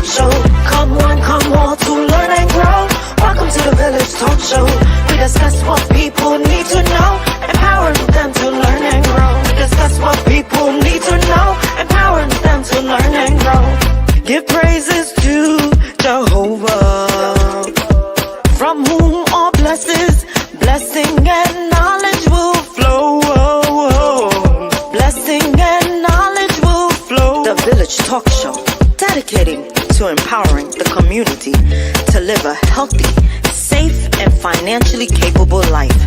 show. Come one, come all to learn and grow. Welcome to the Village Talk Show. We discuss what people need to know, empowering them to learn and grow. We discuss what people need to know, empowering them to learn and grow. Give praises to Jehovah, from whom all blessing and knowledge will flow. Blessing and knowledge will flow. The Village Talk Show, dedicating to empowering the community to live a healthy, safe, and financially capable life,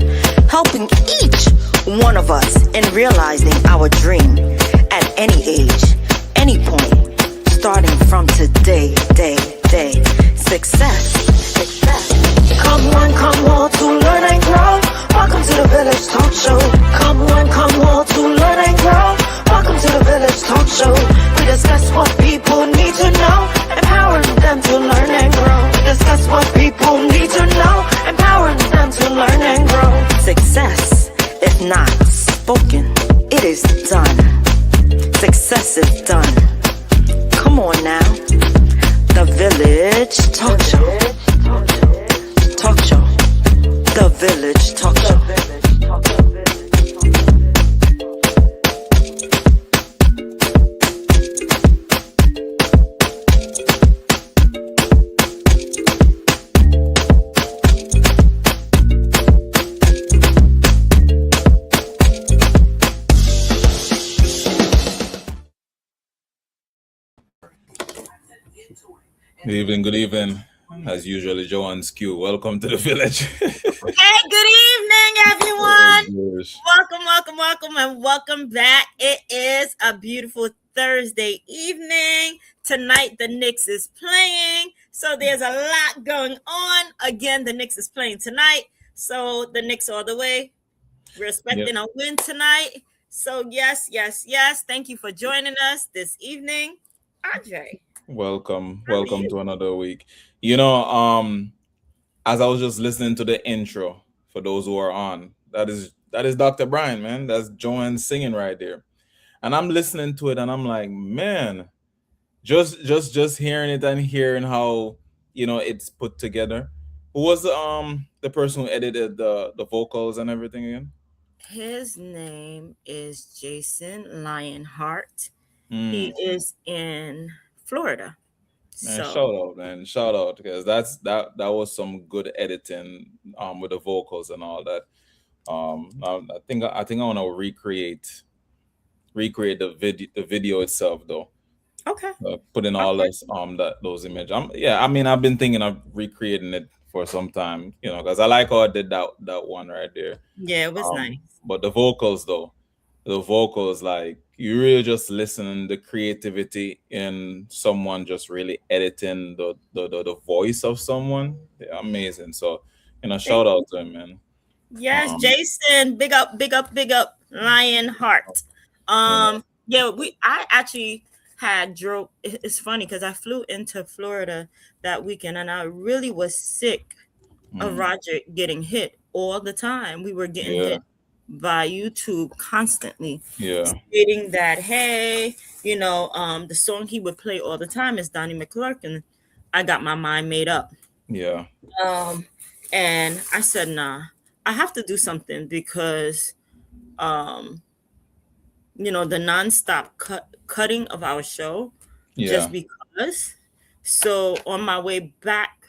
helping each one of us in realizing our dream at any age, any point, starting from today, day. Success. Come one, come all to learn and grow. Welcome to the Village Talk Show. Come one, come all to learn and grow. Welcome to the Village Talk Show. We discuss what people need to know, empowering them to learn and grow. We discuss what people need to know, empowering them to learn and grow. Success, if not spoken, it is done. Success is done. Come on now. The Village Talk Show. Talk Show. The Village Talk Show. Good evening, good evening. As usual, Joe and Skew. Welcome to the Village. Hey, good evening, everyone. Welcome, and welcome back. It is a beautiful Thursday evening. Tonight, the Knicks is playing, so there's a lot going on. Again, the Knicks is playing tonight, so the Knicks all the way. We're expecting a win tonight. So yes. Thank you for joining us this evening, Andre. Welcome to another week. You know, as I was just listening to the intro for those who are on, that is Dr. Brian, man. That's Joanne singing right there. And I'm listening to it and I'm like, man, just hearing it and hearing how, you know, it's put together. Who was the person who edited the vocals and everything again? His name is Jason Lionheart. He is in Florida. Man, shout out because that was some good editing with the vocals and all that. I think I want to recreate the video itself though. Okay. Put in all those images. I've been thinking of recreating it for some time, you know, because I like how I did that one right there. Yeah, it was nice. But the vocals though, like you really just listen the creativity in someone just really editing the voice of someone. They're amazing. So, you know, shout out to him, man. Yes, Jason, big up Lionheart. I actually it's funny because I flew into Florida that weekend and I really was sick of Roger getting hit all the time. We were getting hit by YouTube constantly, stating that, hey, you know, the song he would play all the time is Donnie McClurkin, and I got my mind made up. Yeah. And I said, nah, I have to do something because, you know, the nonstop cutting of our show, just because. So on my way back,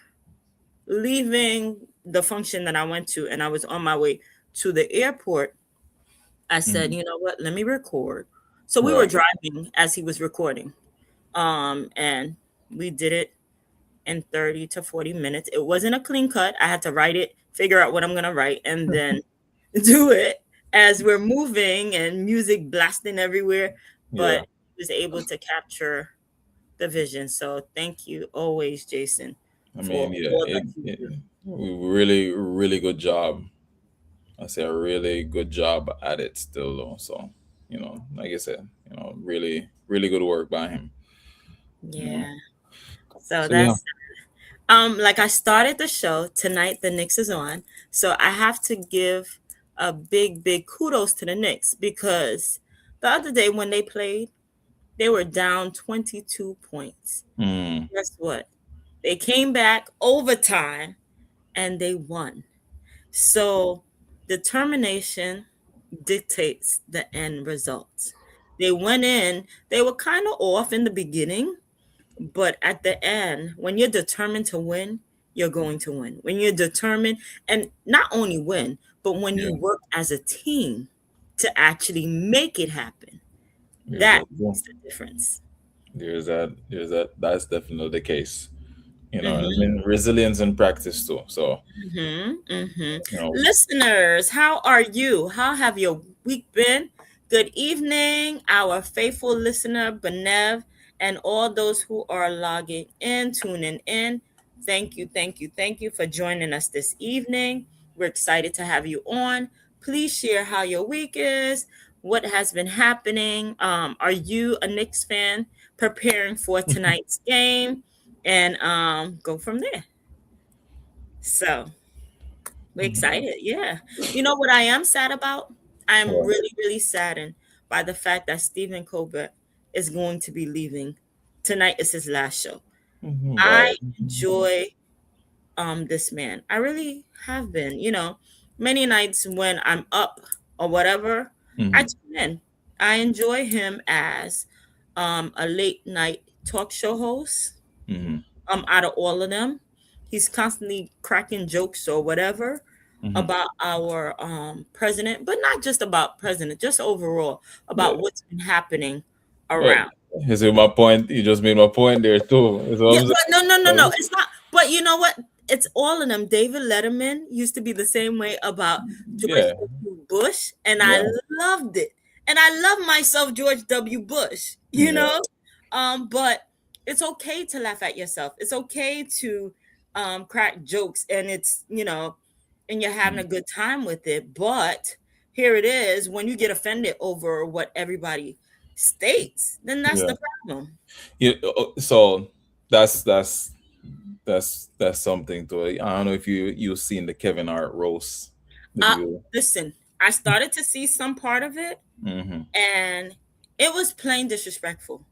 leaving the function that I went to, and I was on my way to the airport, I said, you know what, let me record. So we were driving as he was recording. And we did it in 30 to 40 minutes. It wasn't a clean cut. I had to write it, figure out what I'm going to write, and then do it as we're moving and music blasting everywhere. But I was able to capture the vision. So thank you always, Jason. Really, really good job. I say a really good job at it still though. So, you know, like I said, you know, really, really good work by him. Yeah. So that's like I started the show tonight. The Knicks is on. So I have to give a big kudos to the Knicks because the other day when they played, They were down 22 points. Mm. Guess what? They came back overtime and they won. So determination dictates the end results. They went in, they were kind of off in the beginning, but at the end, when you're determined to win, you're going to win. When you're determined, and not only win, but when Yeah. you work as a team to actually make it happen, There's that that. makes the difference. There's that. There's that. That's definitely the case. I Mm-hmm. mean, resilience in practice too. So, Mm-hmm. Mm-hmm. you know, Listeners, how are you? How have your week been? Good evening, our faithful listener, Benev, and all those who are logging in, tuning in. Thank you, thank you, thank you for joining us this evening. We're excited to have you on. Please share how your week is, what has been happening. Are you a Knicks fan preparing for tonight's game? And go from there. So we're excited. Yeah. You know what I am sad about? I'm well, really, really saddened by the fact that Stephen Colbert is going to be leaving. Tonight is his last show. I right. enjoy this man. I really have been. Many nights when I'm up or whatever, I Mm-hmm. tune in. I enjoy him as a late night talk show host. Mm-hmm. Out of all of them, he's constantly cracking jokes or whatever Mm-hmm. about our president, but not just about president, just overall Yeah. about what's been happening Well, around. you see my point. You just made my point there too. That's what Yeah, I'm but no, no, no, no. saying. It's not. But you know what? It's all of them. David Letterman used to be the same way about George Yeah. W. Bush, and I Yeah. loved it. And I love myself, George W. Bush. Yeah. But it's okay to laugh at yourself. It's okay to crack jokes, and and you're having a good time with it. But here it is: when you get offended over what everybody states, then that's Yeah. the problem. So that's something to it. I don't know if you've seen the Kevin Hart roast. Did Uh, you? Listen, I started to see some part of it, Mm-hmm. and it was plain disrespectful.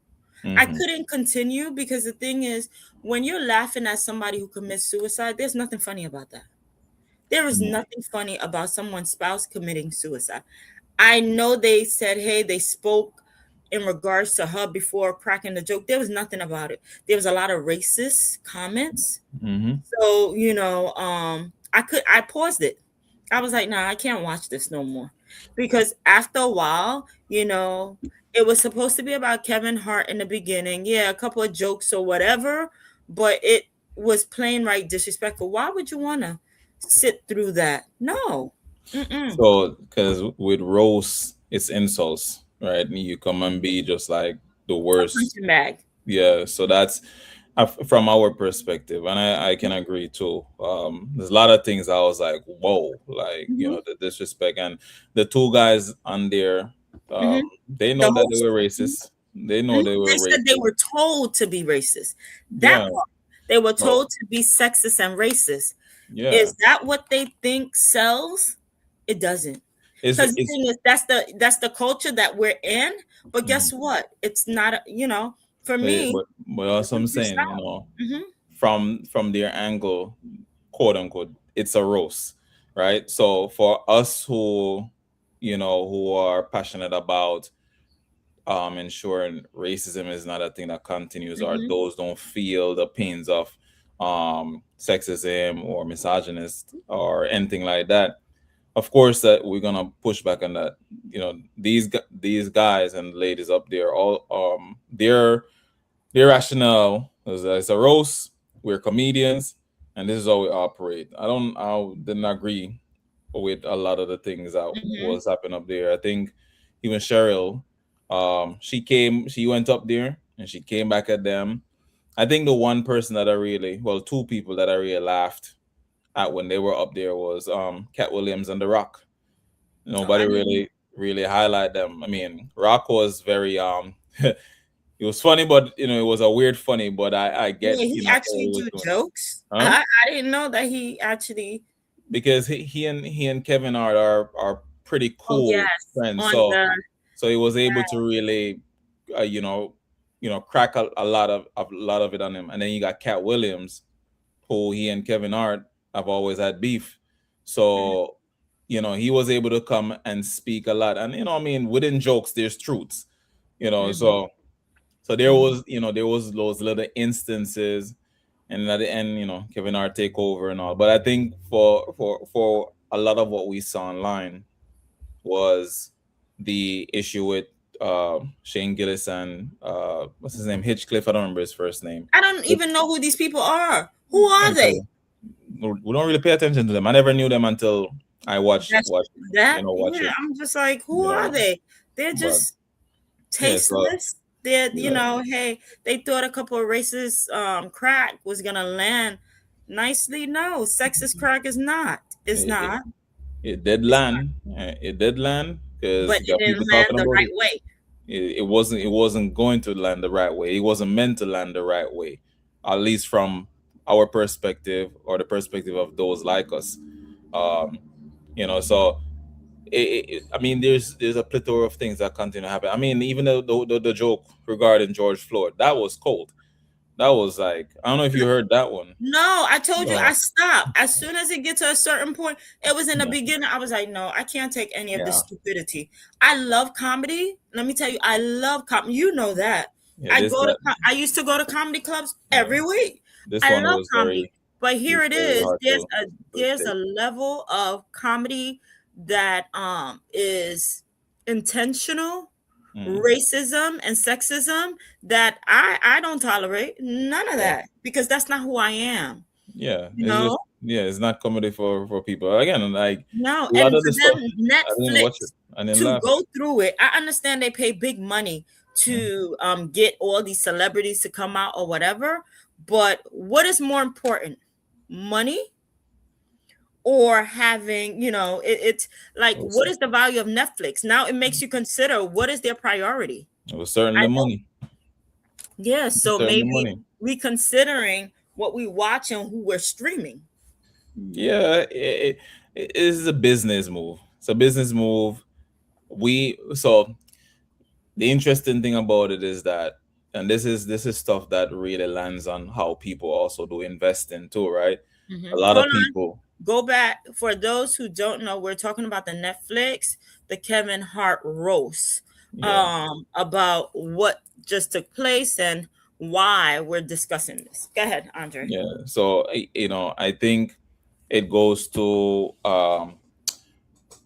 I Mm-hmm. couldn't continue because the thing is, when you're laughing at somebody who commits suicide, there's nothing funny about that. There is nothing funny about someone's spouse committing suicide. I know they said, hey, they spoke in regards to her before cracking the joke. There was nothing about it. There was a lot of racist comments. Mm-hmm. So, I paused it. I was like, nah, I can't watch this no more. Because after a while, it was supposed to be about Kevin Hart in the beginning. Yeah, a couple of jokes or whatever, but it was plain right disrespectful. Why would you want to sit through that? No. Mm-mm. So, because with roast, it's insults, right? And you come and be just like the A worst. punching bag. Yeah. So that's from our perspective, and I can agree too. There's a lot of things I was like, whoa, like Mm-hmm. the disrespect, and the two guys on there, Mm-hmm. they The know that they host. were racist. They know Mhm. they They were said they racist. were told to be racist. That Yeah. part. They were Oh, told to be sexist and racist. yeah. Is that what they think sells? It doesn't. Because the It's thing is, that's the culture that we're in. But guess mhm. what? It's not. For me, But also I'm it's your saying, style. Hmm. from their angle, quote unquote, it's a roast, right? So for us who are passionate about ensuring racism is not a thing that continues, or Hmm. those don't feel the pains of sexism or misogynist or anything like that, of course that we're gonna push back on that. These guys and ladies up there, all their rationale is that it's a roast. We're comedians, and this is how we operate. I didn't agree with a lot of the things that Hmm. was happening up there. I think even Cheryl, she went up there and she came back at them. I think the one person that two people that I really laughed at when they were up there was Cat Williams and The Rock. Oh, I Nobody didn't. really highlight them. I mean, Rock was very it was funny, but it was a weird funny. But I get Yeah, he what actually he was do doing, jokes. huh? I didn't know that he actually. Because he and Kevin Hart are pretty Oh cool yes, friends. on So the. he was able to really crack a lot of it on him. And then you got Cat Williams, who he and Kevin Hart have always had beef. So, he was able to come and speak a lot. And I mean, within jokes, there's truths. So there was, there was those little instances, and at the end, Kevin Hart take over and all. But I think for a lot of what we saw online was the issue with Shane Gillis and what's his name, Hitchcliff. I don't remember his first name. I don't even know who these people are. Who are they? We don't really pay attention to them. I never knew them until I watched that. it. I'm just like, who are they? They're just tasteless. They're hey, they thought a couple of racist crack was gonna land nicely. No, sexist crack is not. It's not. It did land. It did land, but it didn't land the right way. It wasn't going to land the right way. It wasn't meant to land the right way, at least from our perspective or the perspective of those like us. So I mean, there's a plethora of things that continue to happen. I mean, even the joke regarding George Floyd, that was cold. That was like, I don't know if you heard that one. No, I told you I stopped. As soon as it gets to a certain point, it was in the beginning. I was like, no, I can't take any of this stupidity. I love comedy. Let me tell you, I love comedy. You know that. I used to go to comedy clubs every week. I love comedy. But here it is. There's a level of comedy that is intentional. Racism and sexism that I don't tolerate none of that, because that's not who I am. It's not comedy for people. Again, like, no, and for them, Netflix to go through it. I understand they pay big money to get all these celebrities to come out or whatever, but what is more important, money or having, it's like, what is the value of Netflix? Now it makes you consider what is their priority. It was certainly money. Yeah, so maybe reconsidering what we watch and who we're streaming. Yeah, it is a business move. It's a business move. So the interesting thing about it is that, and this is stuff that really lands on how people also do investing too, right? A lot of people. Go back. For those who don't know, we're talking about the Netflix, the Kevin Hart roast, about what just took place and why we're discussing this. Go ahead, Andre. Yeah. So, I think it goes to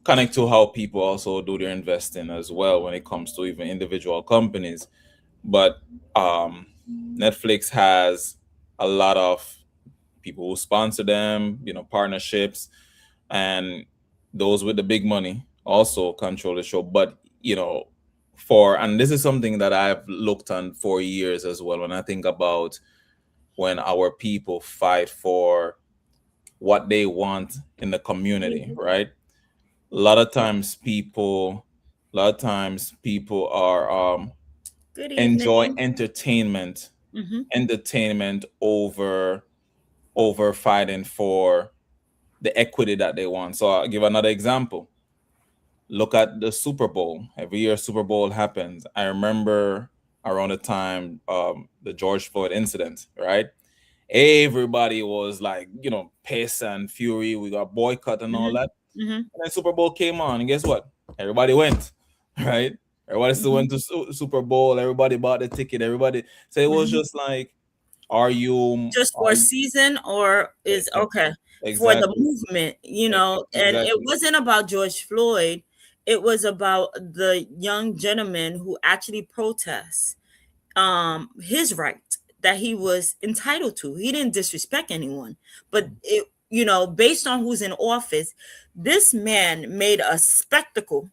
connect to how people also do their investing as well when it comes to even individual companies. But Netflix has a lot of people who sponsor them, partnerships, and those with the big money also control the show. But and this is something that I've looked on for years as well, when I think about when our people fight for what they want in the community, right? A lot of times people are enjoy entertainment over fighting for the equity that they want. So I'll give another example. Look at the Super Bowl. Every year Super Bowl happens. I remember around the time the George Floyd incident, right? Everybody was like, pace and fury. We got boycott and all that. And then Super Bowl came on, and guess what? Everybody went, right? Everybody still went to Super Bowl. Everybody bought the ticket. Everybody. So it was just like, are you just for a season, or is okay for the movement, and it wasn't about George Floyd. It was about the young gentleman who actually protests his right that he was entitled to. He didn't disrespect anyone, but based on who's in office, this man made a spectacle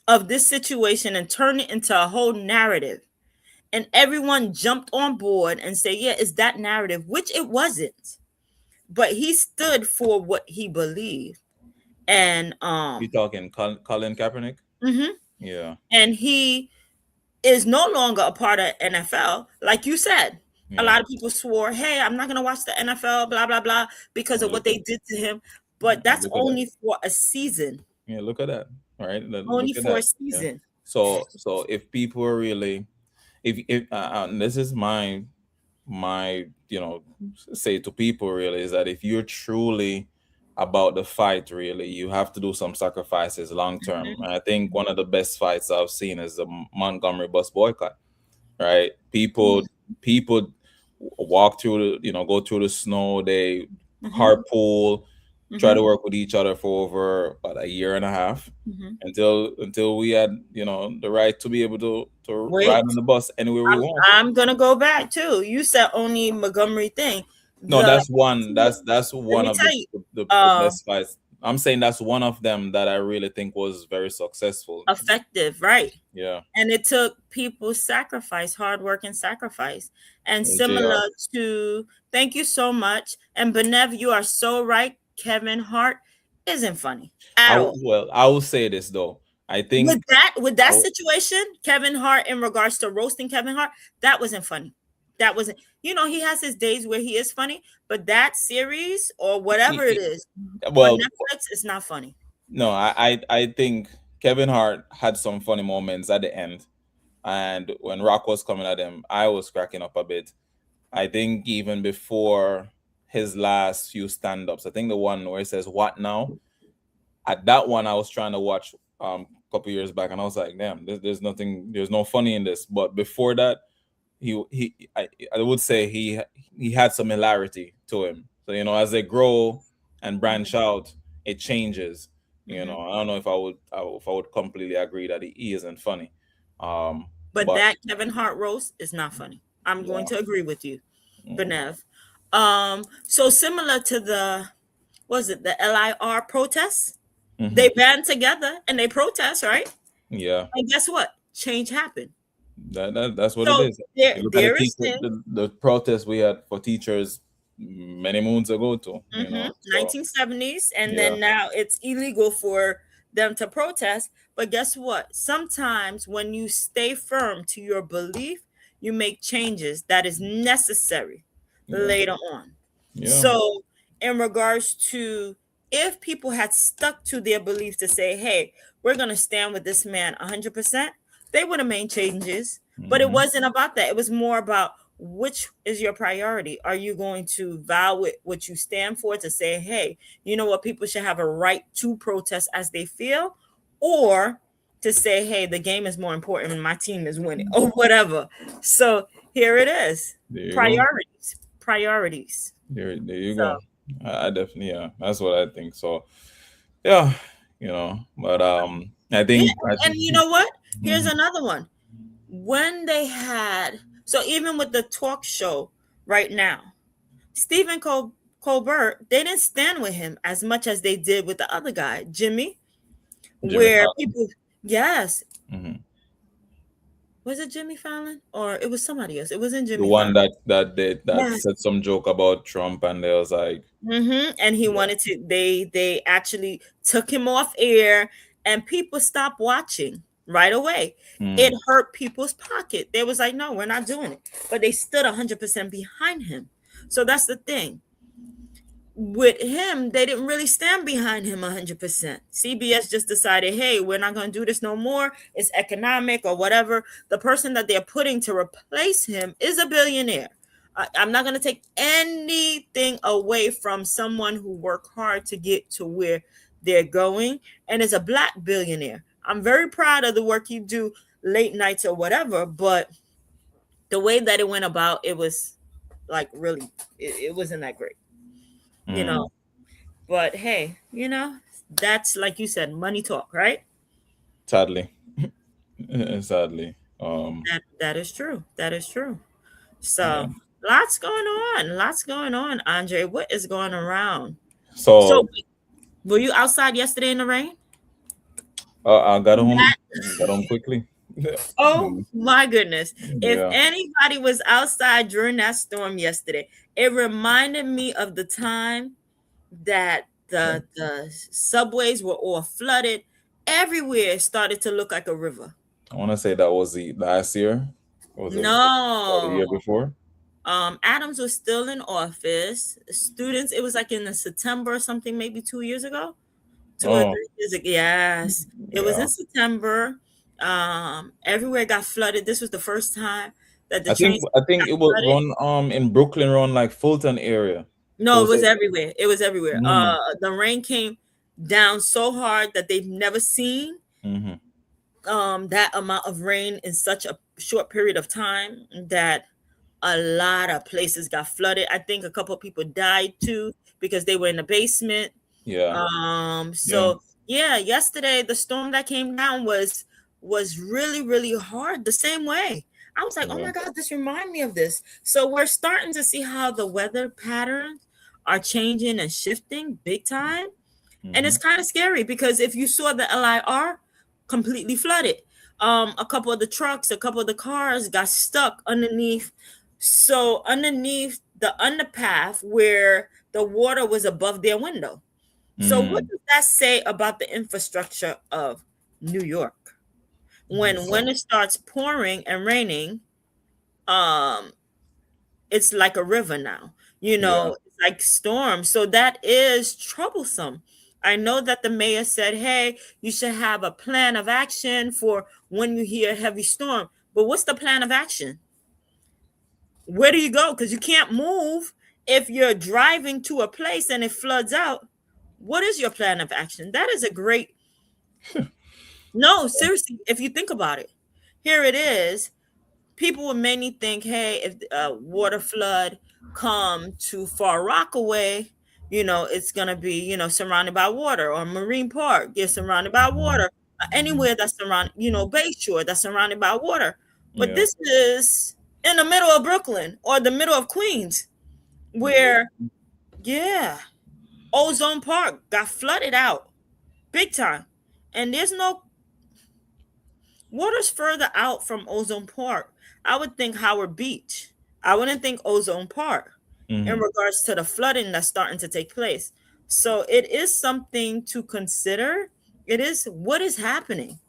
of this situation and turned it into a whole narrative. And everyone jumped on board and said, yeah, it's that narrative, which it wasn't. But he stood for what he believed. And you talking Colin Kaepernick? Yeah. And he is no longer a part of NFL. Like you said, a lot of people swore, hey, I'm not going to watch the NFL, blah, blah, blah, because of what they did to him. But that's only for a season. Yeah, look at that. All right. Only for a season. Yeah. So if people are really, if this is my say to people really is that if you're truly about the fight, really you have to do some sacrifices long term. Mhm. And I think one of the best fights I've seen is the Montgomery bus boycott, right? People walk through go through the snow, they Mhm. carpool, try to Mhm. work with each other for over about a year and a half, Mhm. until we had the right to be able to ride Wait, on the bus anywhere we I'm want. I'm gonna go back too. You said only Montgomery thing. No, The that's one. That's Let one me of tell you. the Uh, best fights. I'm saying that's one of them that I really think was very successful. Effective, right? Yeah, And it took people's sacrifice, hard work and sacrifice. And JR. similar to, thank you so much. And Benev, you are so right. Kevin Hart isn't funny at all. I will say this though. I think With I that w- situation, Kevin Hart in regards to roasting Kevin Hart, that wasn't funny. That wasn't, he has his days where he is funny, but that series or whatever it I- is on well, Netflix is not funny. no, I think Kevin Hart had some funny moments at the end, and when Rock was coming at him, I was cracking up a bit. I think even before his last few stand-ups, I think the one where he says "What now?" At that one, I was trying to watch a couple years back, and I was like, "Damn, there's nothing, there's no funny in this." But before that, I would say he had some hilarity to him. So as they grow and branch out, it changes. Mhm. I don't know if I would completely agree that he isn't funny. But But that Kevin Hart roast is not funny. I'm going yeah, to agree with you, mm, Benev. So similar to the was it the LIR protests? They mhm, band together and they protest, right? yeah. And guess what? Change happened. That's what it So is. there You look at there is thing. the protest we had for teachers many moons ago too. So 1970s, and yeah, then now it's illegal for them to protest. But guess what? Sometimes when you stay firm to your belief, you make changes that is necessary yeah, later on. yeah, So, in regards to if people had stuck to their belief to say, hey, we're going to stand with this man 100%, they would have made changes. But it hmm, wasn't about that. It was more about which is your priority. Are you going to vow it what you stand for to say, hey, you know what, people should have a right to protest as they feel, or to say, hey, the game is more important and my team is winning, or whatever. So here it is. there you go. Priorities. There you So go. I definitely, yeah, that's what I think. So yeah, but I yeah, think and you know what? Here's mhm, another one. When they had, so even with the talk show right now, Stephen Colbert, they didn't stand with him as much as they did with the other guy, Jimmy, Jimmy where Fallon. people, yes, Hmm. was it Jimmy Fallon or it was somebody else? It wasn't The Jimmy one Fallon. that Yes. said some joke about Trump, and they was like, And he yeah, wanted to, they actually took him off air and people stopped watching right away. It mm, hurt people's pocket. They was like, no, we're not doing it. But they stood 100% behind him. So that's the thing. With him, they didn't really stand behind him 100%. CBS just decided, hey, we're not going to do this no more. It's economic or whatever. The person that they're putting to replace him is a billionaire. I'm not going to take anything away from someone who worked hard to get to where they're going, and is a black billionaire. I'm very proud of the work he do late nights or whatever, but the way that it went about, it was like really, it wasn't that great, you know. mm, But hey, that's like you said, money talk, right? sadly, sadly, That is true. That is true. yeah. So lots going on. Lots going on, Andre. What is going around? So So were you outside yesterday in the rain? I got home quickly. Oh my goodness. If Yeah. anybody was outside during that storm yesterday, it reminded me of the time that the subways were all flooded. Everywhere started to look like a river. I want to say that was the last year. Was it or the No. year before? Adams was still in office. Students, it was like in the September or something, maybe 2 years ago, 2 or Oh, 3 years ago. Yes, it was in yeah. September, Everywhere got flooded. This was the first time that the I think trains I think got it will flooded. run in Brooklyn, run like Fulton area. No, it Those was areas. everywhere. It was everywhere. Mm-hmm. The rain came down so hard that they've never seen Mm-hmm. that amount of rain in such a short period of time, that a lot of places got flooded. I think a couple of people died too because they were in the basement. Yeah. Yeah. So yeah, yesterday the storm that came down was really, really hard. The same way. I was like, oh Yeah. my God, this remind me of this. So we're starting to see how the weather patterns are changing and shifting big time. And Mm-hmm. it's kind of scary because if you saw the LIR completely flooded, a couple of the trucks, a couple of the cars got stuck underneath. So underneath the underpath where the water was above their window. So what Mm. does that say about the infrastructure of New York? When So, it starts pouring and raining, um, it's like a river now. yeah. It's like storms. So that is troublesome. I know that the mayor said, hey, you should have a plan of action for when you hear a heavy storm. But what's the plan of action? Where do you go? Because you can't move if you're driving to a place and it floods out. What is your plan of action? That is a great, no, seriously, if you think about it. Here it is. People would mainly think, hey, if a water flood come to Far Rockaway, it's gonna be, surrounded by water, or Marine Park is surrounded by water, anywhere that's surrounded, Bayshore that's surrounded by water. But Yeah. this is in the middle of Brooklyn or the middle of Queens, Yeah. where, yeah, Ozone Park got flooded out big time, and there's no water's further out from Ozone Park. I would think Howard Beach. I wouldn't think Ozone Park in Mm-hmm. regards to the flooding that's starting to take place. So it is something to consider. It is what is happening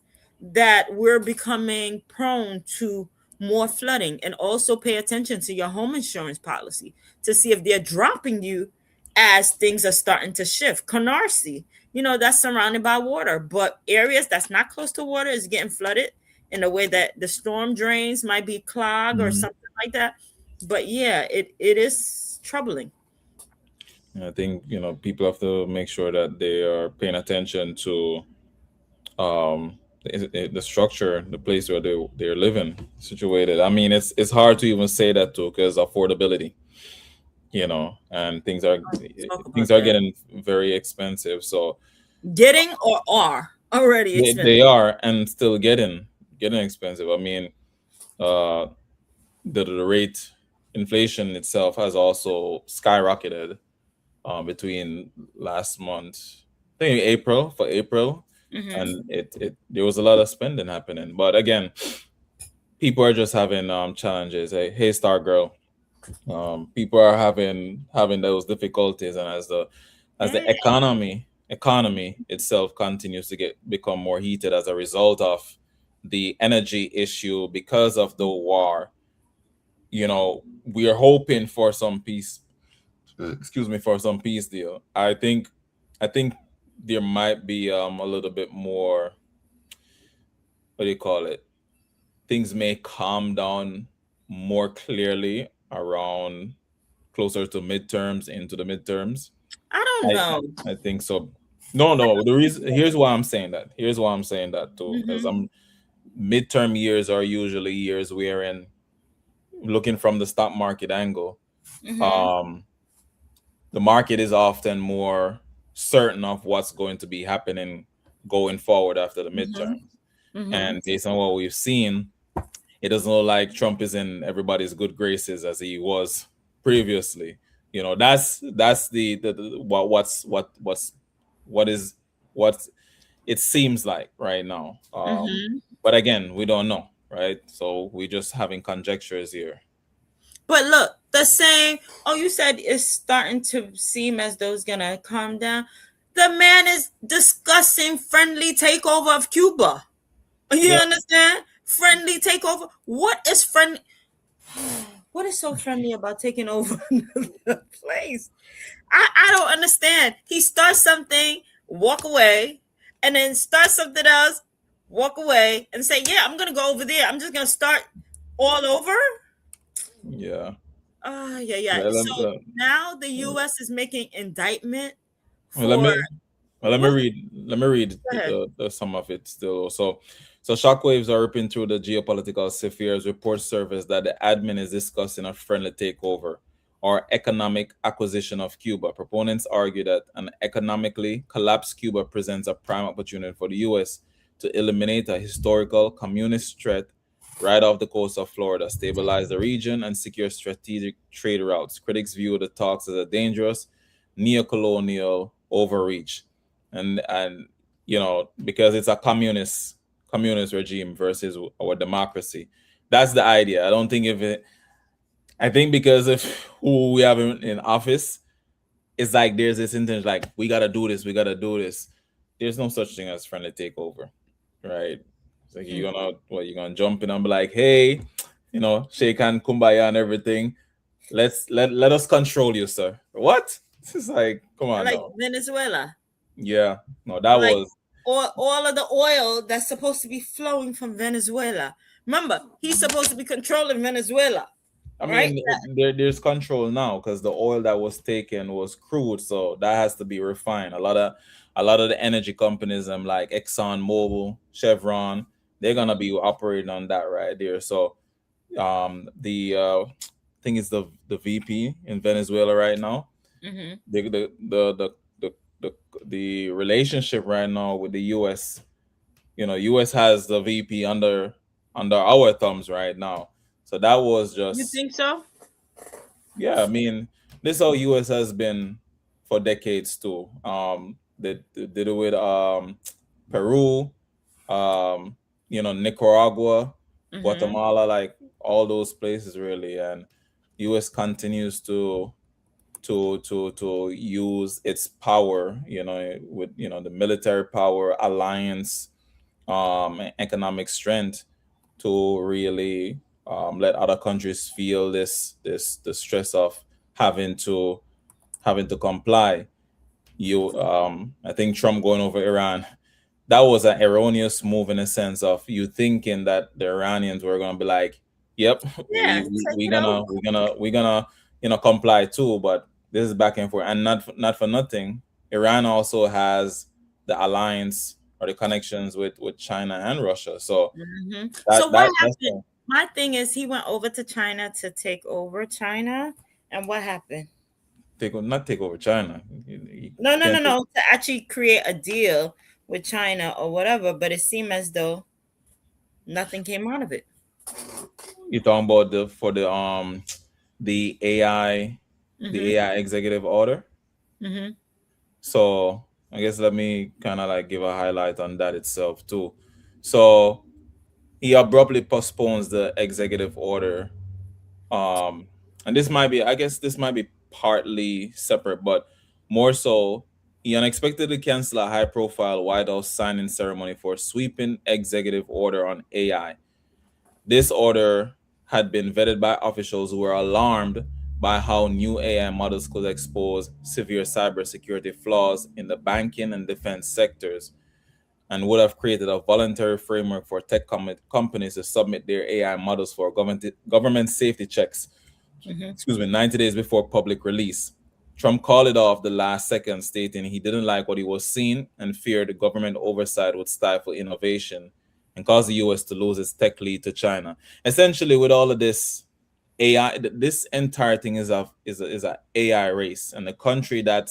that we're becoming prone to more flooding, and also pay attention to your home insurance policy to see if they're dropping you as things are starting to shift. Canarsie, that's surrounded by water, but areas that's not close to water is getting flooded in a way that the storm drains might be clogged or Mm-hmm. something like that. But yeah, it is troubling. I think people have to make sure that they are paying attention to the structure, the place where they're living, situated. I mean, it's hard to even say that too, because affordability, and Talk things about are that. getting very expensive. So Getting or are already expensive. they are, and still getting expensive. I mean, uh, the rate inflation itself has also skyrocketed between last month, I think April, Mm-hmm. and it there was a lot of spending happening. But again, people are just having challenges. Hey, Star Girl, people are having those difficulties, and as the Hey. economy itself continues to become more heated as a result of the energy issue because of the war. We are hoping for some peace, excuse me, for some peace deal. I think there might be a little bit more, what do you call it, things may calm down more clearly around closer to midterms, into the midterms. I don't I know. I think so. No, the reason, here's why I'm saying that. Here's why I'm saying that too, because Mm-hmm. I'm midterm years are usually years wherein, looking from the stock market angle, Mm-hmm. um the market is often more certain of what's going to be happening going forward after the Mm-hmm. midterms. Mm-hmm. And based on what we've seen, it doesn't look like Trump is in everybody's good graces as he was previously. That's the what is what it seems like right now. Mm-hmm. But again, we don't know, right? So we're just having conjectures here. But look, the same. Oh, you said it's starting to seem as though it's gonna calm down. The man is discussing friendly takeover of Cuba. You Yeah. understand? Friendly takeover. What is friendly? What is so friendly about taking over the place? I don't understand. He starts something, walk away, and then start something else, walk away and say, yeah, I'm gonna go over there. I'm just gonna start all over. Yeah. Yeah. Let, So let- let- now the US is making indictment well, let for me Well, let me what? read. Let me read Go ahead. some of it still. So shockwaves are ripping through the geopolitical sphere as reports surface that the admin is discussing a friendly takeover or economic acquisition of Cuba. Proponents argue that an economically collapsed Cuba presents a prime opportunity for the U.S. to eliminate a historical communist threat right off the coast of Florida, stabilize the region, and secure strategic trade routes. Critics view the talks as a dangerous neo-colonial overreach and because it's a communist regime versus our democracy. That's the idea. I don't think if it I think because of who we have in office, it's like there's this intention like we gotta do this. There's no such thing as friendly takeover, right? It's like you're gonna jump in and be like, hey, shake hand, kumbaya and everything. Let us control you, sir. What? It's like, come on Like now. Venezuela. Yeah. No, that Like was all of the oil that's supposed to be flowing from Venezuela. Remember, he's supposed to be controlling Venezuela, I right? mean, there's control now because the oil that was taken was crude, so that has to be refined. A lot of the energy companies, like Exxon Mobil, Chevron, they're gonna be operating on that right there. So, the thing is the VP in Venezuela right now. Mm-hmm. The relationship right now with the U.S. U.S. has the VP under our thumbs right now. So that was You just think so? yeah, I mean, this how US has been for decades too. They did it with Peru, Nicaragua, Mm-hmm. Guatemala, like all those places really, and US continues to use its power, with the military power, alliance, economic strength to really let other countries feel this the stress of having to having to comply. I think Trump going over Iran, that was an erroneous move in a sense of you thinking that the Iranians were going to be like, "Yep, Yeah, take we it over. gonna comply too." But this is back and forth, and not for nothing. Iran also has the alliance or the connections with China and Russia, so Mm-hmm. So that what that that's happened? My thing is, he went over to China to take over China, and what happened? not take over China. You No, no, no, can't take, no. To actually create a deal with China or whatever, but it seemed as though nothing came out of it. you talking about the AI Mm-hmm. the AI executive order. Mm-hmm. So I guess let me kind of like give a highlight on that itself too. So he abruptly postpones the executive order. Um, and this might be partly separate, but more so, he unexpectedly canceled a high-profile White House signing ceremony for a sweeping executive order on AI. This order had been vetted by officials who were alarmed by how new AI models could expose severe cybersecurity flaws in the banking and defense sectors and would have created a voluntary framework for companies to submit their AI models for government safety checks, Mm-hmm. 90 days before public release. Trump called it off the last second, stating he didn't like what he was seeing and feared the government oversight would stifle innovation and cause the US to lose its tech lead to China. Essentially, with all of this AI, this entire thing is a AI race, and the country that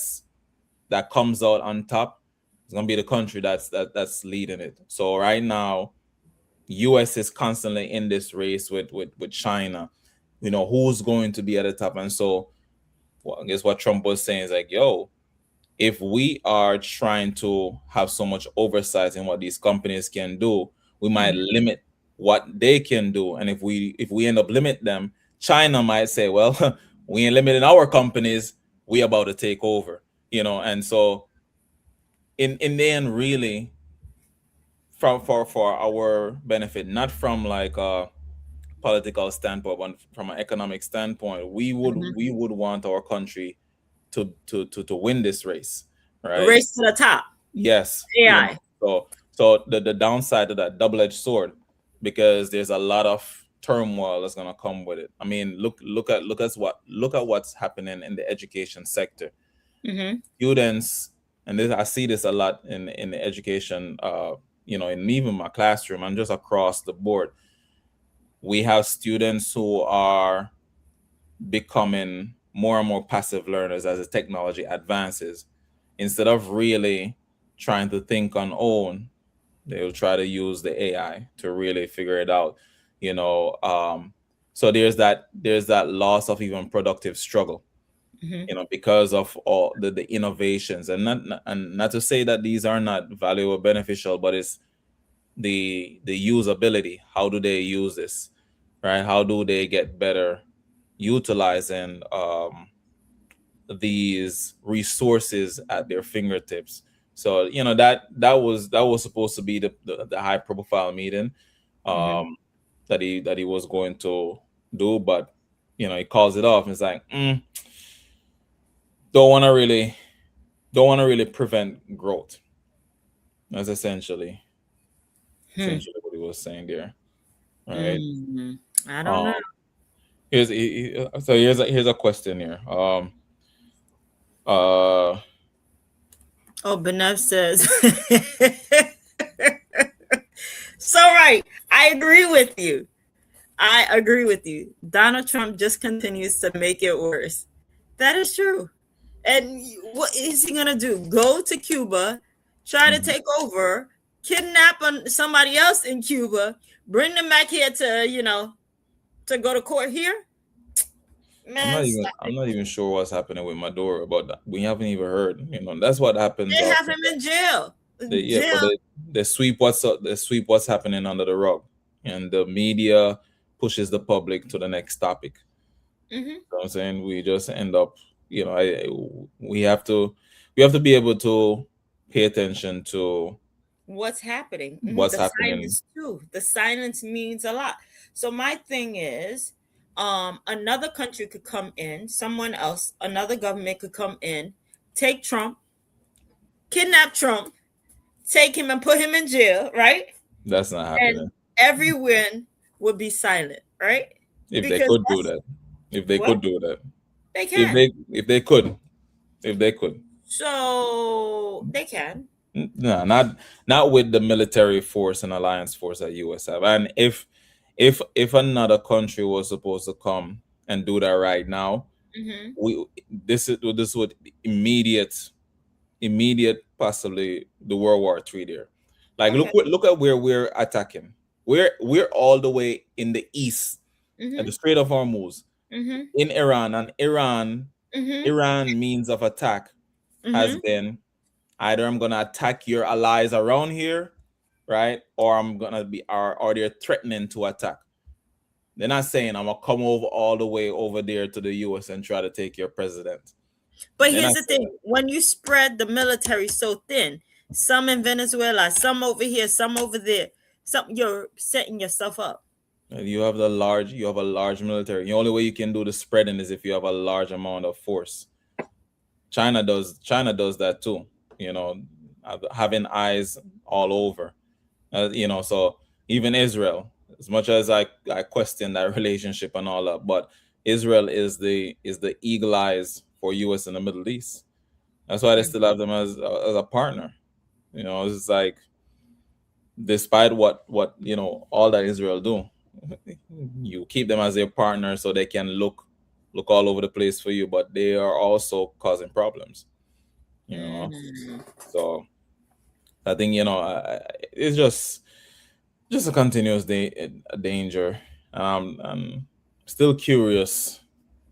comes out on top is gonna be the country that's leading it. So right now, US is constantly in this race with China. Who's going to be at the top, and so I guess what Trump was saying is like, yo, if we are trying to have so much oversight in what these companies can do, we might Mm-hmm. limit what they can do. And if we end up limit them, China might say, well, we ain't limiting our companies, we about to take over. And so in the end, really, from for our benefit, not from like a political standpoint, but from an economic standpoint, Mm-hmm. we would want our country to win this race, A right? race to the top. Yes, AI. so So the downside of that double-edged sword, because there's a lot of turmoil that's gonna come with it. I mean, look at what's happening in the education sector. Students, and this, I see this a lot in the education, in even my classroom and just across the board. We have students who are becoming more and more passive learners as the technology advances. Instead of really trying to think on own, they'll try to use the AI to really figure it out. So there's that loss of even productive struggle, because of all the innovations, and not to say that these are not valuable, beneficial, but it's the usability. How do they use this, right? How do they get better utilizing these resources at their fingertips? So that was supposed to be the high profile meeting that he was going to do, but he calls it off. It's like, don't want to really prevent growth. That's essentially what he was saying there, right? I don't know. Here's a question here. Benev says, so right. I agree with you. Donald Trump just continues to make it worse. That is true. And what is he gonna do? Go to Cuba, try to take over, kidnap somebody else in Cuba, bring them back here to go to court here? Man, I'm not even sure what's happening with Maduro about that. We haven't even heard. That's what happens. They have him in jail. They sweep what's happening under the rug, and the media pushes the public to the next topic. You know what I'm saying? We just end up, we have to be able to pay attention to what's happening. What's happening. Silence too. The silence means a lot. So my thing is, another country could come in, someone else, another government could come in, take Trump, kidnap Trump, take him and put him in jail, right? That's not happening. And everyone would be silent, right? If they could do that. They can. If they could. So they can. No, not with the military force and alliance force that US have. And if another country was supposed to come and do that right now, this would immediate possibly the World War III there. Like, look at where we're attacking. We're all the way in the east at the Strait of Hormuz, in Iran, and Iran means of attack has been either I'm gonna attack your allies around here, right, or I'm gonna be or they're threatening to attack. They're not saying I'm gonna come over all the way over there to the US and try to take your president. But here's the thing: when you spread the military so thin, some in Venezuela, some over here, some over there, you're setting yourself up. You have a large military. The only way you can do the spreading is if you have a large amount of force. China does that too. Having eyes all over. So even Israel, as much as I question that relationship and all that, but Israel is the eagle eyes for US in the Middle East. That's why they still have them as a partner. It's like, despite what all that Israel do, you keep them as their partner so they can look all over the place for you, but they are also causing problems. So I think it's just a continuous danger. I'm still curious,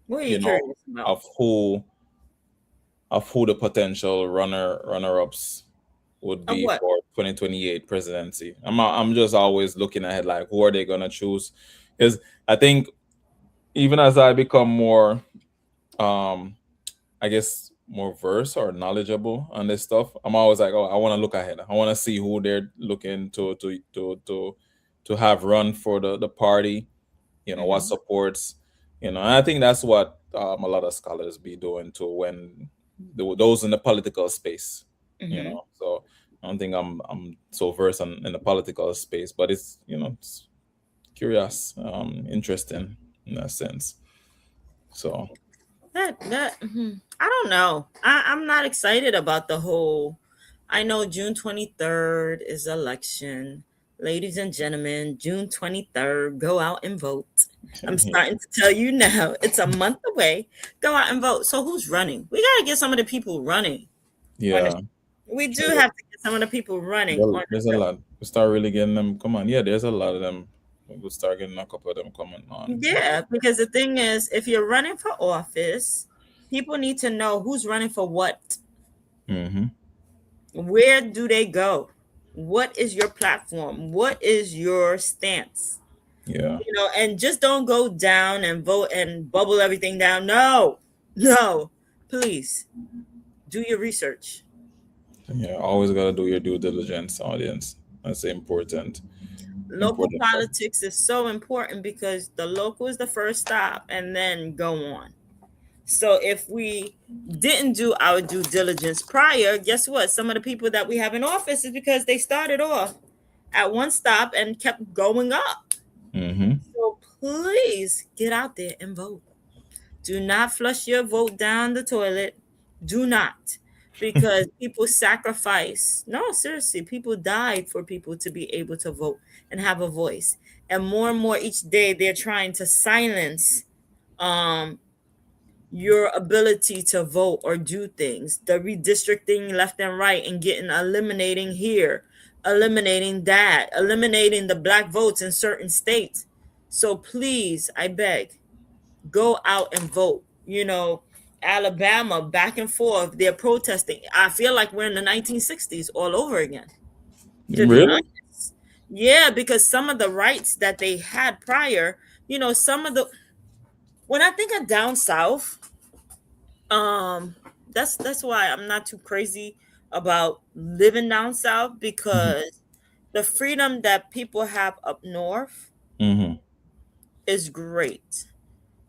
what are you curious about? of who the potential runner-ups would be for 2028 presidency. I'm just always looking ahead, like, who are they gonna choose? Because I think even as I become more, I guess, more versed or knowledgeable on this stuff, I'm always like, I want to look ahead. I want to see who they're looking to have run for the party. What supports. And I think that's what a lot of scholars be doing too when those in the political space. So don't think I'm so versed in the political space, but it's it's curious, interesting in that sense. So I don't know. I'm not excited about the whole. I know June 23rd is election. Ladies and gentlemen, June 23rd, go out and vote. I'm starting to tell you now, it's a month away. Go out and vote. So who's running? We got to get some of the people running. Yeah. We do have to get some of the people running. Well, there's a lot. We start really getting them. Come on. Yeah, there's a lot of them. We'll start getting a couple of them coming on. Yeah, because the thing is, if you're running for office, people need to know who's running for what. Mm-hmm. Where do they go? What is your platform? What is your stance? Yeah. And just don't go down and vote and bubble everything down. No, please do your research. Yeah, always got to do your due diligence, audience. That's important. Local politics is so important because the local is the first stop and then go on. So if we didn't do our due diligence prior, guess what? Some of the people that we have in office is because they started off at one stop and kept going up. Mm-hmm. So please get out there and vote. Do not flush your vote down the toilet. Do not. Because people sacrifice. No, seriously, people died for people to be able to vote and have a voice. And more each day, they're trying to silence your ability to vote or do things. The redistricting left and right and eliminating here, eliminating that, eliminating the black votes in certain states. So please, I beg, go out and vote. Alabama, back and forth, they're protesting. I feel like we're in the 1960s all over again. Really? Yeah, because some of the rights that they had prior, when I think of down south, that's why I'm not too crazy about living down south, because the freedom that people have up north is great.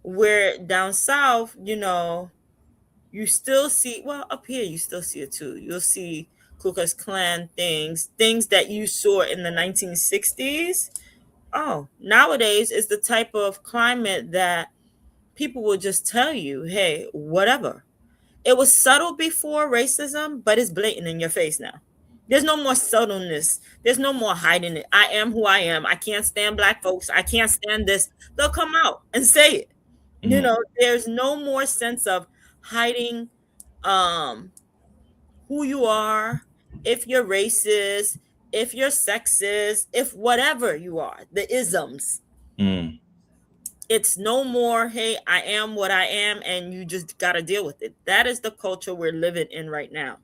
Where down south, you still see, well, up here you still see it too. You'll see Ku Klux Klan things that you saw in the 1960s. Oh, nowadays is the type of climate that people will just tell you, hey, whatever. It was subtle before racism, but it's blatant in your face now. There's no more subtleness. There's no more hiding it. I am who I am. I can't stand black folks. I can't stand this. They'll come out and say it. There's no more sense of hiding who you are, if you're racist, if you're sexist, if whatever you are, the isms. It's no more, hey, I am what I am, and you just got to deal with it. That is the culture we're living in right now.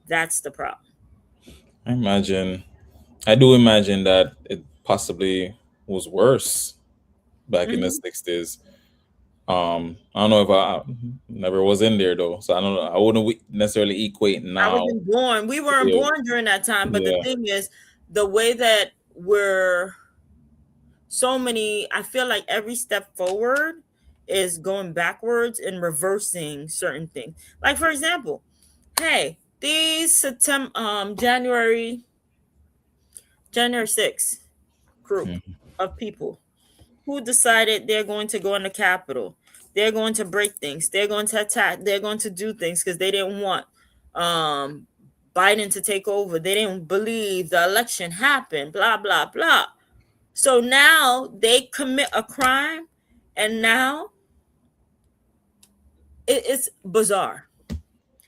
That's the problem. I do imagine that it possibly was worse back in the 60s. I don't know if I never was in there though, so I don't know. I wouldn't necessarily equate now. I wasn't born. We weren't born during that time, but the thing is, the way that we're so many, I feel like every step forward is going backwards and reversing certain things. Like, for example, hey, these January 6th group of people who decided they're going to go in the Capitol. They're going to break things. They're going to attack. They're going to do things because they didn't want Biden to take over. They didn't believe the election happened, blah, blah, blah. So now they commit a crime, and now it's bizarre.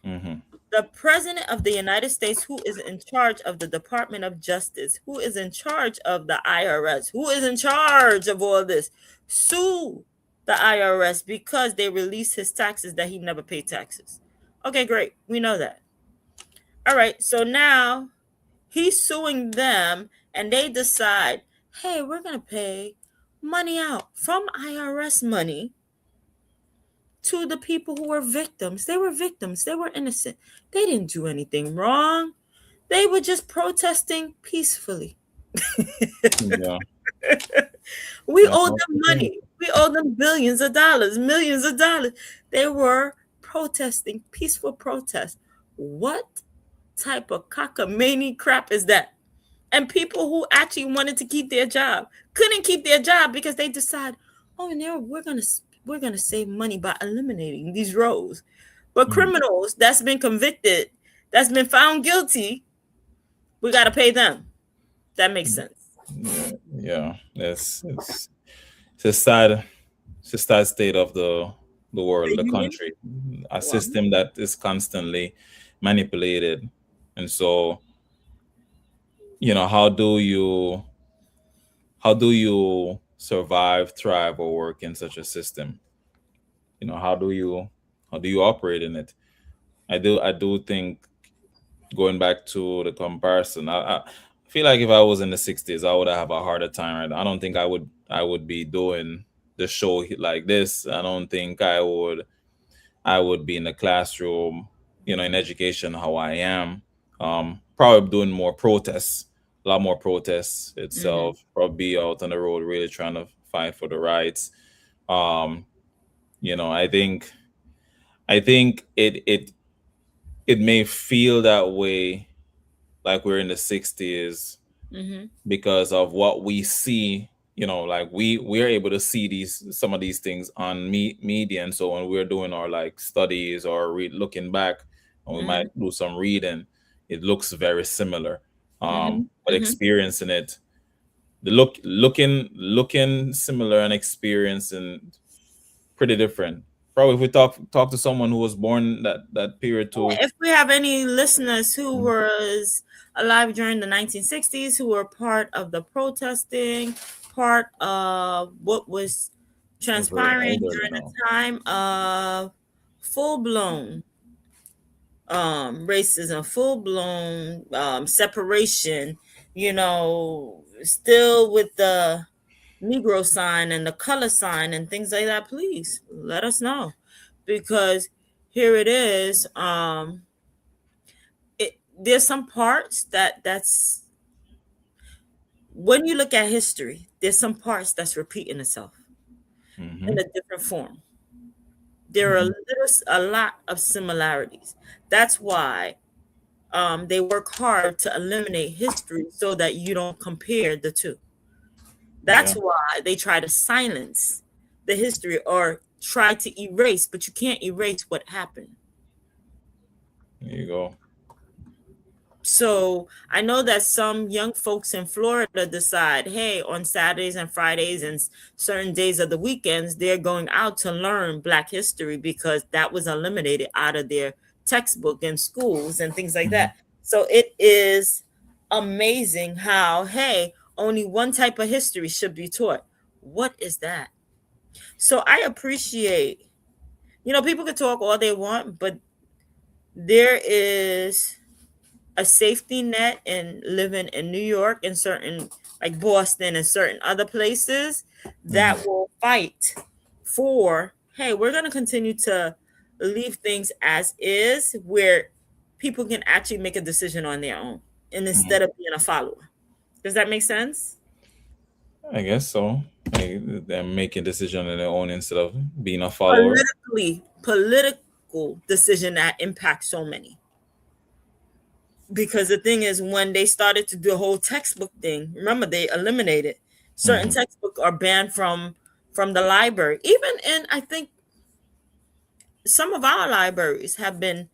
The president of the United States, who is in charge of the Department of Justice, who is in charge of the IRS, who is in charge of all this, sue the IRS because they released his taxes that he never paid taxes. Okay, great. We know that. All right. So now he's suing them, and they decide, hey, we're going to pay money out from IRS money to the people who were victims. They were victims. They were innocent. They didn't do anything wrong. They were just protesting peacefully. We owe them money. We owe them billions of dollars, millions of dollars. They were protesting, peaceful protest. What type of cockamamie crap is that? And people who actually wanted to keep their job couldn't keep their job because they decide, oh no, we're gonna save money by eliminating these roles. But criminals that's been convicted, that's been found guilty, we got to pay them. That makes sense. Yeah. It's a sad state of the world, the country, a system that is constantly manipulated. And so, how do you survive, thrive, or work in such a system? How do you operate in it? I do think, going back to the comparison, I feel like if I was in the 60s, I would have a harder time. Right? I don't think I would be doing the show like this. I don't think I would be in the classroom, in education how I am. Probably doing more protests, a lot more protests itself. Probably be out on the road really trying to fight for the rights. Um, I think it may feel that way, like we're in the 60s, because of what we see. Like we're able to see some of these things on media. And so when we're doing our like studies or looking back, and we might do some reading, it looks very similar. But experiencing it, the looking similar and experiencing pretty different. Probably if we talk to someone who was born that period too. If we have any listeners who was alive during the 1960s, who were part of the protesting, part of what was transpiring during the time of full-blown racism, full-blown separation, still with the Negro sign and the color sign and things like that, please let us know, because here it is. There's some parts that's when you look at history, there's some parts that's repeating itself in a different form. There are a lot of similarities. That's why they work hard to eliminate history so that you don't compare the two. That's why they try to silence the history or try to erase, but you can't erase what happened. There you go. So I know that some young folks in Florida decide, hey, on Saturdays and Fridays and certain days of the weekends, they're going out to learn Black history because that was eliminated out of their textbook in schools and things like that. So it is amazing how, hey, only one type of history should be taught. What is that? So I appreciate, people can talk all they want, but there is a safety net in living in New York and certain, like Boston and certain other places that will fight for, hey, we're going to continue to leave things as is, where people can actually make a decision on their own and instead of being a follower. Does that make sense? I guess so. They're making a decision on their own instead of being a follower. Political decision that impacts so many. Because the thing is, when they started to do the whole textbook thing, remember they eliminated certain textbooks are banned from the library. Even in, I think, some of our libraries have been,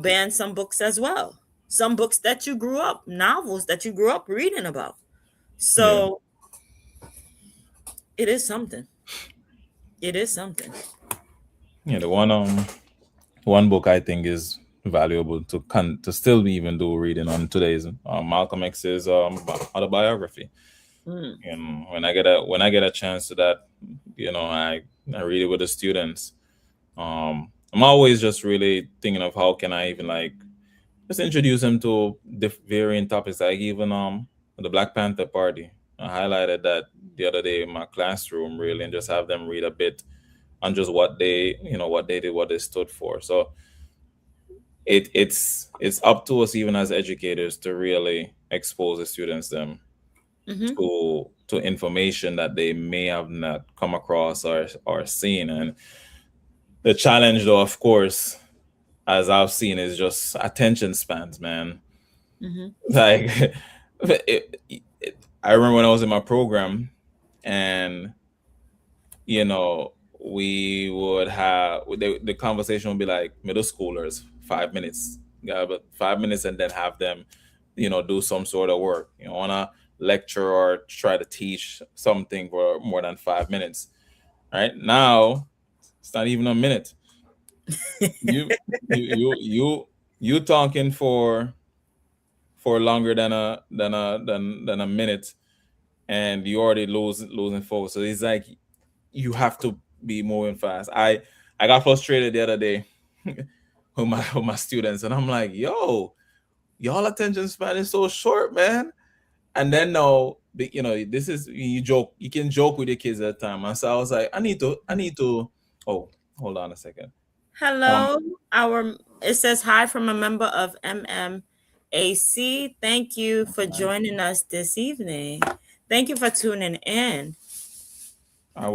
banned some books as well. Some books that you grew up, novels that you grew up reading about. So it is something. It is something. Yeah, the one book I think is valuable to still even do reading on today's Malcolm X's autobiography. And when I get a chance to that, I read it with the students. I'm always just really thinking of how can I even like just introduce them to varying topics, like even the Black Panther Party. I highlighted that the other day in my classroom, really, and just have them read a bit on just what they did, what they stood for. So it's up to us, even as educators, to really expose the students to information that they may have not come across or seen. And the challenge, though, of course, as I've seen, is just attention spans, man. Mm-hmm. Like, I remember when I was in my program, and you know, we would have the conversation would be like middle schoolers, 5 minutes, yeah, but 5 minutes, and then have them, do some sort of work, on a lecture or try to teach something for more than 5 minutes. Right now, it's not even a minute. You you talking for longer than a minute, and you already losing focus. So it's like you have to be moving fast. I got frustrated the other day with my students, and I'm like, yo, y'all attention span is so short, man. And then no, this is you can joke with your kids at the time. And so I was like, I need to. Oh, hold on a second. Hello, it says hi from a member of MMAC. Thank you for joining us this evening. Thank you for tuning in. I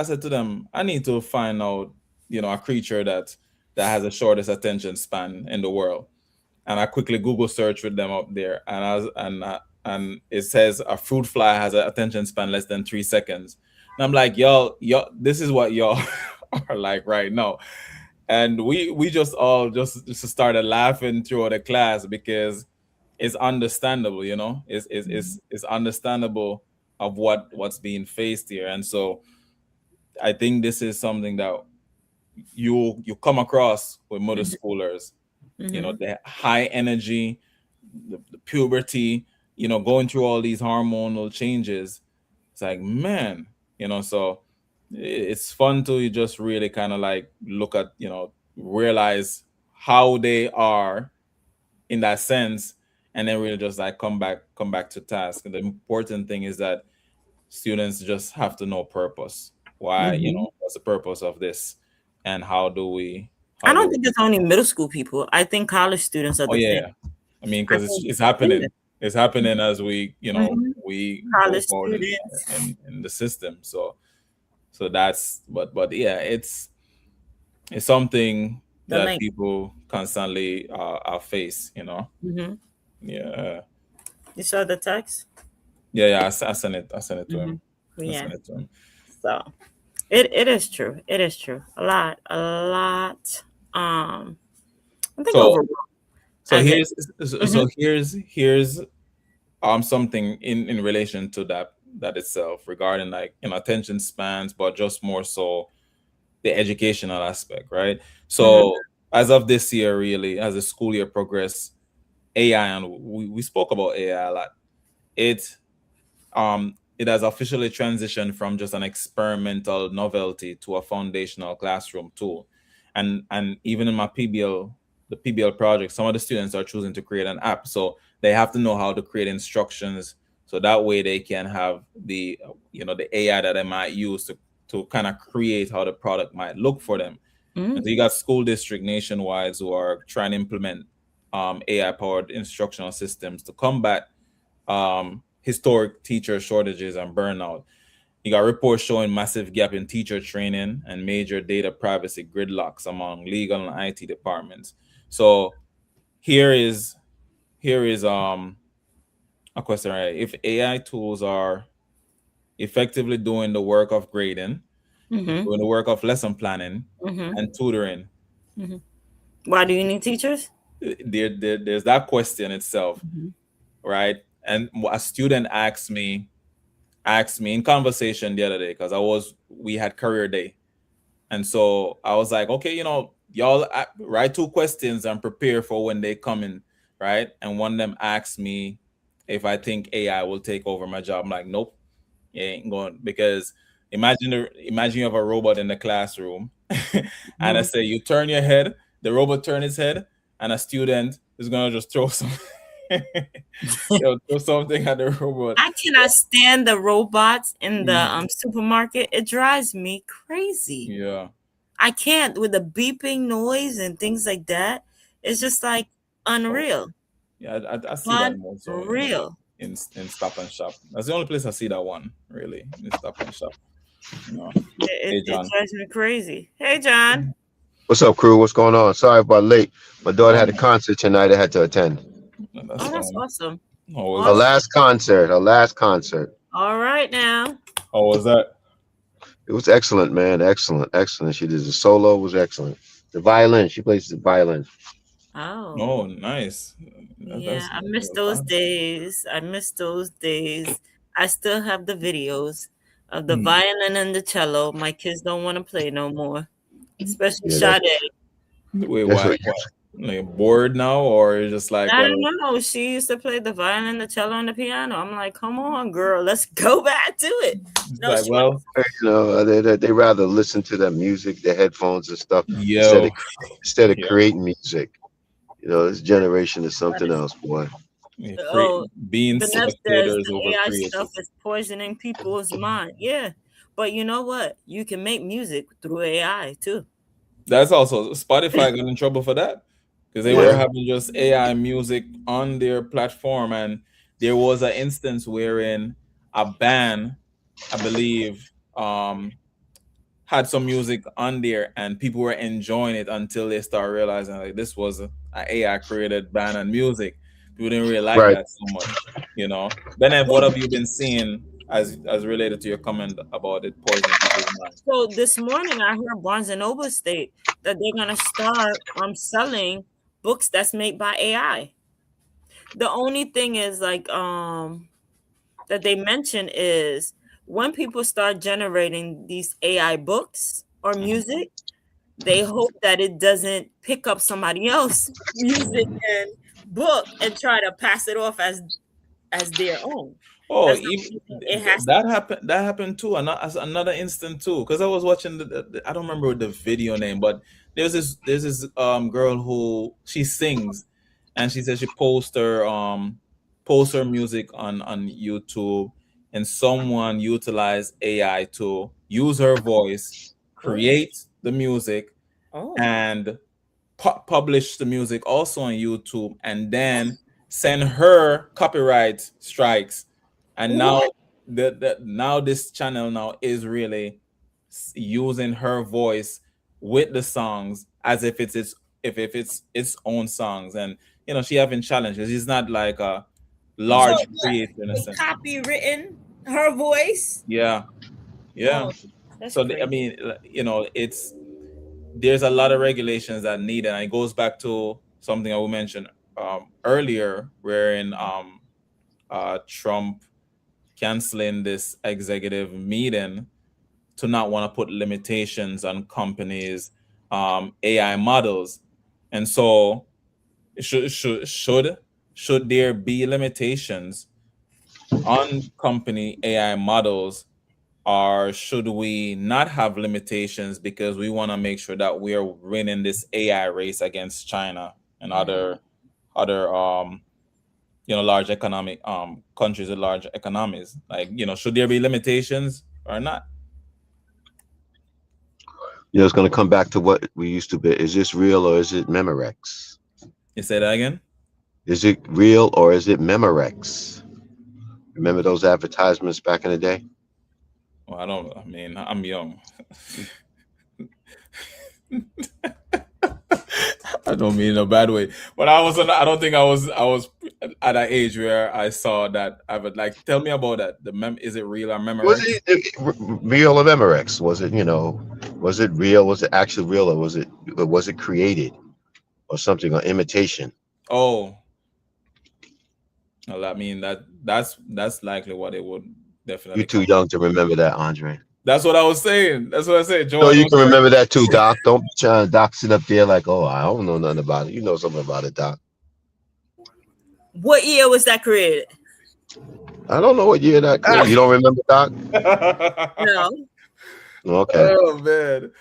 said to them, I need to find out, a creature that has the shortest attention span in the world. And I quickly Google search with them up there, and and it says a fruit fly has an attention span less than 3 seconds. And I'm like, y'all, this is what y'all are like right now. And we just all just started laughing throughout the class because it's understandable, it's understandable of what's being faced here. And so I think this is something that you come across with middle schoolers, the high energy, the puberty, going through all these hormonal changes. It's like, man, so it's fun to just really kind of like look at, realize how they are in that sense, and then really just like come back to task. And the important thing is that students just have to know purpose. Why, what's the purpose of this, and how do we? I don't think it's only middle school people. I think college students are the same. I mean, because it's happening. It's happening as we, we college go forward in the system. So that's but yeah, it's something that people constantly face. Yeah. You saw the text? Yeah. I sent it to him. Yeah. I sent it to him. So it is true. It is true. A lot. I think overall. So here's something in relation to that itself regarding like attention spans, but just more so the educational aspect, right? So as of this year, really, as the school year progressed, AI, and we spoke about AI a lot. It has officially transitioned from just an experimental novelty to a foundational classroom tool. And even in my the PBL project, some of the students are choosing to create an app. So they have to know how to create instructions, so that way they can have the AI that they might use to kind of create how the product might look for them. And so you got school district nationwide who are trying to implement AI powered instructional systems to combat historic teacher shortages and burnout. You got reports showing massive gap in teacher training and major data privacy gridlocks among legal and IT departments. So here is a question, right? If AI tools are effectively doing the work of grading, doing the work of lesson planning and tutoring, why do you need teachers? There's that question itself, right? And a student asked me in conversation the other day, because we had career day, and so I was like, okay, y'all write 2 questions and prepare for when they come in, right? And one of them asked me if I think AI will take over my job. I'm like, nope, it ain't going, because imagine you have a robot in the classroom, and I say you turn your head, the robot turn his head, and a student is gonna just throw some. Throw something at the robot. I cannot stand the robots in the supermarket. It drives me crazy. Yeah, I can't, with the beeping noise and things like that. It's just like unreal. Yeah, I see that more so real in Stop and Shop. That's the only place I see that one, really, in Stop and Shop. It drives me crazy. Hey, John. What's up, crew? What's going on? Sorry about late. My daughter had a concert tonight. I had to attend. That's Oh, that's fine. awesome. How Her was, last concert. Her last concert. All right now. how was that? It was excellent, man. Excellent, excellent. She did the solo. Was excellent. The violin. She plays the violin. Oh. Oh, nice. Yeah, I miss those days. I miss those days. I still have the videos of the violin and the cello. My kids don't want to play no more, especially Yeah, Sade. Wait, that's why? what. What? Like bored now, or you're just like, I well, don't know. She used to play the violin, the cello, and the piano. I'm like, come on, girl, let's go back to it. it's No, like, she well, You know, they rather listen to that music, the headphones and stuff, yo, instead of yeah, creating music. You know, this generation is something else, boy. yeah, Oh, being the Neff says spectators the over AI creators. stuff is poisoning people's mind. Yeah, but you know what? You can make music through AI too. That's also Spotify got in trouble for that because they were having just AI music on their platform, and there was an instance wherein a band, I believe, had some music on there, and people were enjoying it until they start realizing like this was an AI created band and music. People didn't really like Right. that so much, you know. Ben, what have you been seeing as related to your comment about it poisoning people's minds? So this morning I heard Barnes and Noble state that they're gonna start selling books that's made by AI. The only thing is like that they mention is when people start generating these AI books or music, they hope that it doesn't pick up somebody else's music and book and try to pass it off as their own. Oh, That's the only thing. It has that happened. That happened too. Another instant too. Because I was watching I don't remember the video name, but there's this girl who she sings, and she says she posts her music on YouTube, and someone utilized AI to use her voice, create the music, and publish the music also on YouTube, and then send her copyright strikes. And now now this channel now is really using her voice with the songs as if it's its own songs, and you know she having challenges. It's not like a large creator in a sense. copywritten her voice. Yeah. Oh, that's So crazy. I mean, you know, there's a lot of regulations that need, and it goes back to something I will mention earlier, wherein Trump canceling this executive meeting to not want to put limitations on companies' AI models, and so should there be limitations on company AI models, or should we not have limitations because we want to make sure that we are winning this AI race against China and other large economic countries with large economies? Like, should there be limitations or not? You know, it's going to come back to what we used to be. Is this real or is it Memorex? You say that again? Is it real or is it Memorex? Remember those advertisements back in the day? Well, I'm young. I don't mean in a bad way, but I don't think I was at that age where I saw that. I would like, tell me about that. Is it real or Memorex? Was it real or Memorex? Was it, was it real? Was it actually real, or was it created or something, or imitation? Oh, well, I mean that's likely what it would definitely. You're too young to remember that, Andre. That's what I was saying. That's what I said, Joe. No, you can remember that too, Doc. Don't be trying to Doc sit up there like, oh, I don't know nothing about it. You know something about it, Doc. What year was that created? I don't know what year that. You don't remember, Doc? No. Okay. Oh man.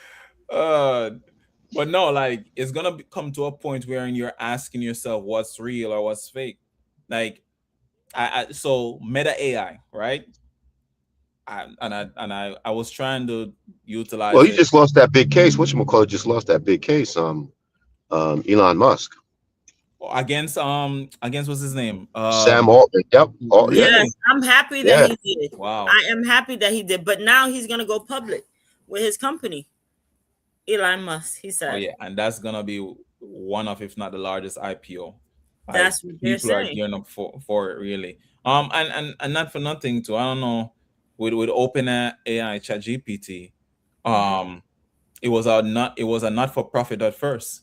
But no, like it's gonna come to a point where you're asking yourself what's real or what's fake. Like, so Meta AI, right? I was trying to utilize. Well, you just lost that big case. Whatchamacallit just lost that big case. Elon Musk. Against what's his name? Sam Altman. Yep. Yes, I'm happy that he did. Wow. I am happy that he did. But now he's gonna go public with his company. Elon Musk, he Oh said. yeah, and that's gonna be one of, if not the largest IPO. Like That's what they're people are saying. gearing up for it really. And not for nothing too. I don't know, with OpenAI ChatGPT, Mhm. it was a not for profit at first,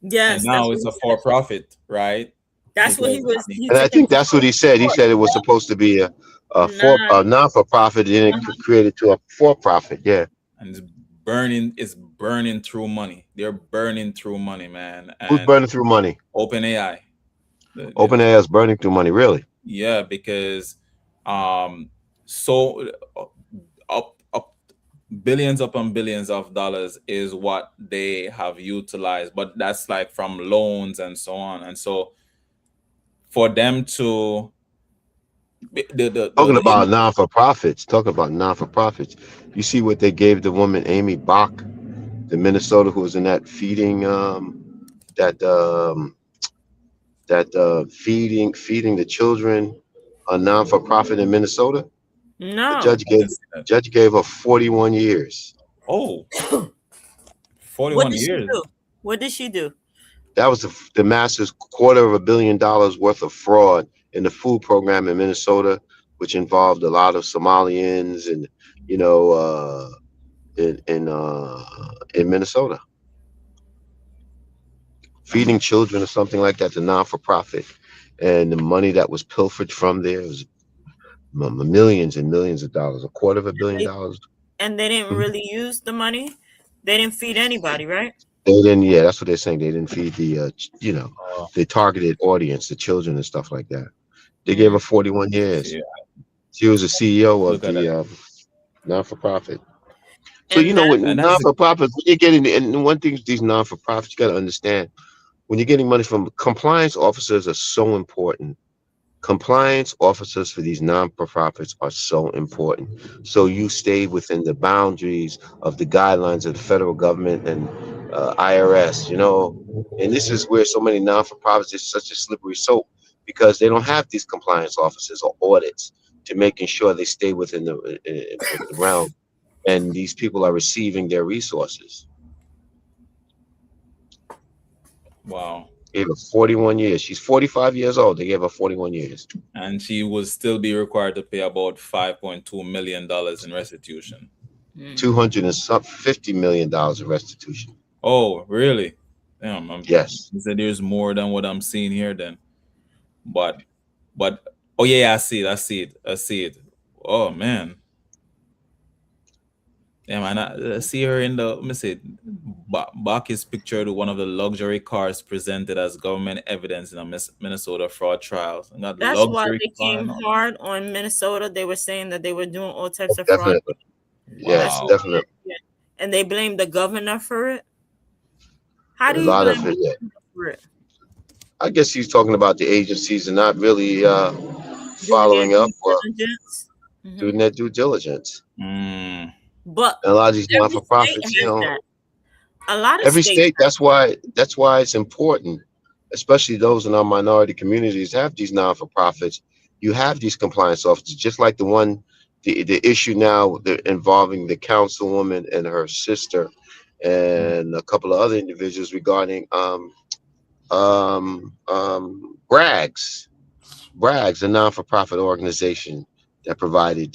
and Yes, that's now what it's he a said. for profit, right? That's what he Because was. He And I took it think to that's what he said. He court. said it was supposed to be a Nah. non-for-profit, and then it created to a for-profit. Yeah. and it's burning through money. They're burning through money, man. Who's And burning through money? OpenAI, OpenAI is burning through money, really. yeah, because so up billions upon billions of dollars is what they have utilized, but that's like from loans and so on. And so for them to Talking the about non-for-profits. Talking about non-for-profits. You see what they gave the woman Amy Bach, the Minnesota, who was in that feeding that feeding the children, a non-for-profit in Minnesota. The No. judge gave her 41 years. Oh, What 41 did she years. do? What did she do? That was the massive $250 million worth of fraud in the food program in Minnesota, which involved a lot of Somalians and in Minnesota, feeding children or something like that, the non-for-profit, and the money that was pilfered from there was millions and millions of dollars, $250 million. And they didn't Mhm. really use the money. They didn't feed anybody, right? They didn't, yeah, that's what they're saying. They didn't feed Oh, the targeted audience, the children and stuff like that. They gave Mm. her 41 years. yeah, She was the CEO of look at that. the non-for-profit. So And with And that's non-for-profits, when you're getting, and one thing these non-for-profits, you got to understand, when you're getting money from compliance officers are so important. Compliance officers for these non-profits are so important. So you stay within the boundaries of the guidelines of the federal government and IRS, and this is where so many non-for-profits is such a slippery slope because they don't have these compliance officers or audits to making sure they stay within the realm and these people are receiving their resources. wow. Gave her 41 years. She's 45 years old. They gave her 41 years. And she will still be required to pay about $5.2 million in restitution. Mm. $250 million in restitution. Oh, really? Damn, Yes. he said there's more than what I'm seeing here then. But oh yeah, I see it. Oh man. Yeah, man. I see her in the, let me see. Bach is pictured with one of the luxury cars presented as government evidence in a Minnesota fraud trials. And that That's why luxury they car. came hard on Minnesota. They were saying that they were doing all types of fraud. Definitely. Yes, Wow. definitely. And they blamed the governor for it. How do A you lot blame of it, the yeah. governor for it? I guess he's talking about the agencies and not really following Doing up or their due diligence. Mhm. doing their due diligence. Mm, But And a lot of these every not-for-profits, state has that. A lot of every states. state, that's why it's important, especially those in our minority communities have these non-for-profits. You have these compliance officers, just like the issue now involving the councilwoman and her sister and a couple of other individuals regarding Bragg's, a non-for-profit organization that provided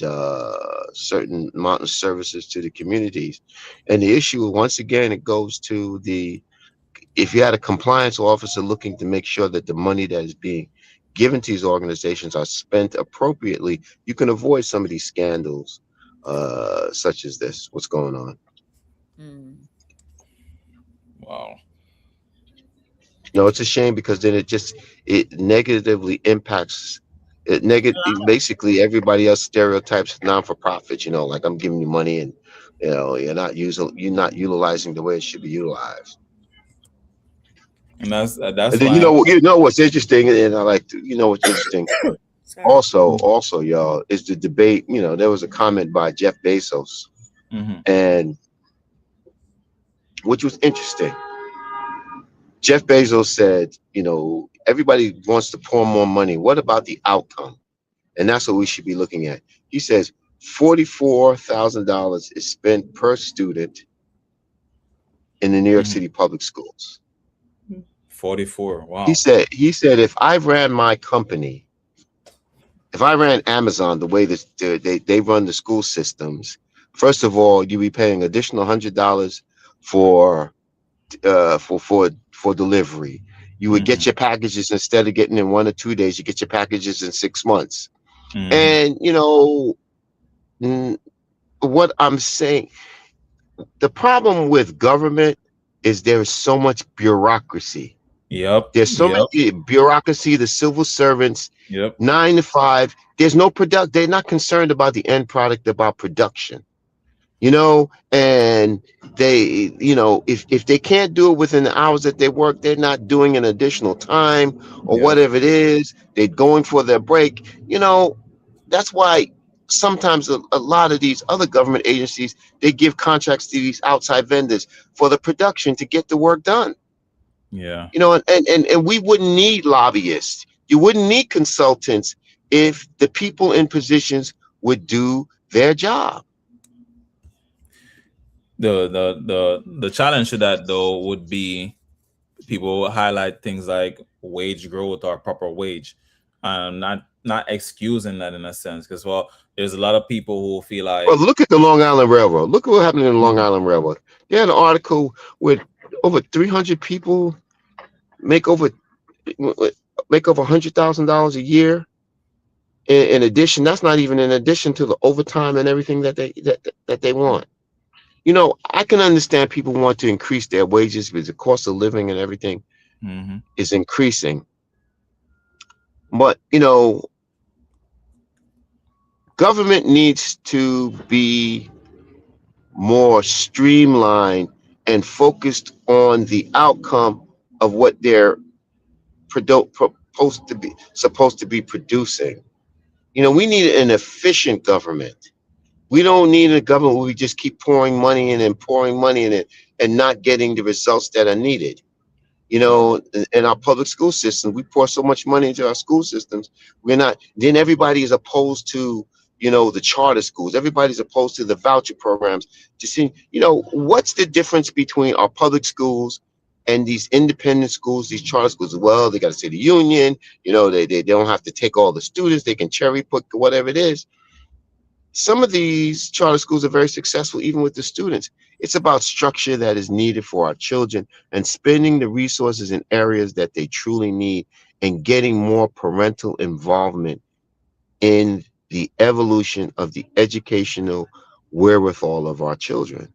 certain mountain services to the communities. And the issue, once again, it goes to if you had a compliance officer looking to make sure that the money that is being given to these organizations are spent appropriately, you can avoid some of these scandals such as this, what's going on. Mm. wow. No, it's a shame because then it negatively impacts basically everybody else stereotypes non-for-profits, like I'm giving you money and you're not utilizing the way it should be utilized. And that's And why then what's interesting, and I like to, what's interesting Sorry. also y'all, is the debate. There was a comment by Jeff Bezos, and which was interesting. Jeff Bezos said, everybody wants to pour more money. What about the outcome? And that's what we should be looking at. He says $44,000 is spent per student in the New York City public schools. 44. Wow. He said, if I ran my company, if I ran Amazon the way that they run the school systems, first of all, you'd be paying additional $100 for delivery. You would get your packages, instead of getting in 1 or 2 days, you get your packages in 6 months. And what I'm saying, the problem with government is there's so much bureaucracy. Yep. There's so much bureaucracy. The civil servants, 9 to 5. There's no product. They're not concerned about the end product, about production. And they, if they can't do it within the hours that they work, they're not doing an additional time or whatever it is. They're going for their break. That's why sometimes a lot of these other government agencies, they give contracts to these outside vendors for the production to get the work done. Yeah. And we wouldn't need lobbyists. You wouldn't need consultants if the people in positions would do their job. The challenge to that, though, would be people will highlight things like wage growth or proper wage. Not excusing that in a sense, because there's a lot of people who feel like, well, look at the Long Island Railroad. Look at what happened in the Long Island Railroad. They had an article with over 300 people make over $100,000 a year. In addition, that's not even in addition to the overtime and everything that they want. I can understand people want to increase their wages because the cost of living and everything is increasing. But, government needs to be more streamlined and focused on the outcome of what they're supposed to be producing. We need an efficient government. We don't need a government where we just keep pouring money in and pouring money in it and not getting the results that are needed. In our public school system, we pour so much money into our school systems. Then everybody is opposed to, the charter schools. Everybody's opposed to the voucher programs. To see, what's the difference between our public schools and these independent schools, these charter schools? Well, they got to say the union, they don't have to take all the students. They can cherry pick whatever it is. Some of these charter schools are very successful, even with the students. It's about structure that is needed for our children and spending the resources in areas that they truly need and getting more parental involvement in the evolution of the educational wherewithal of our children.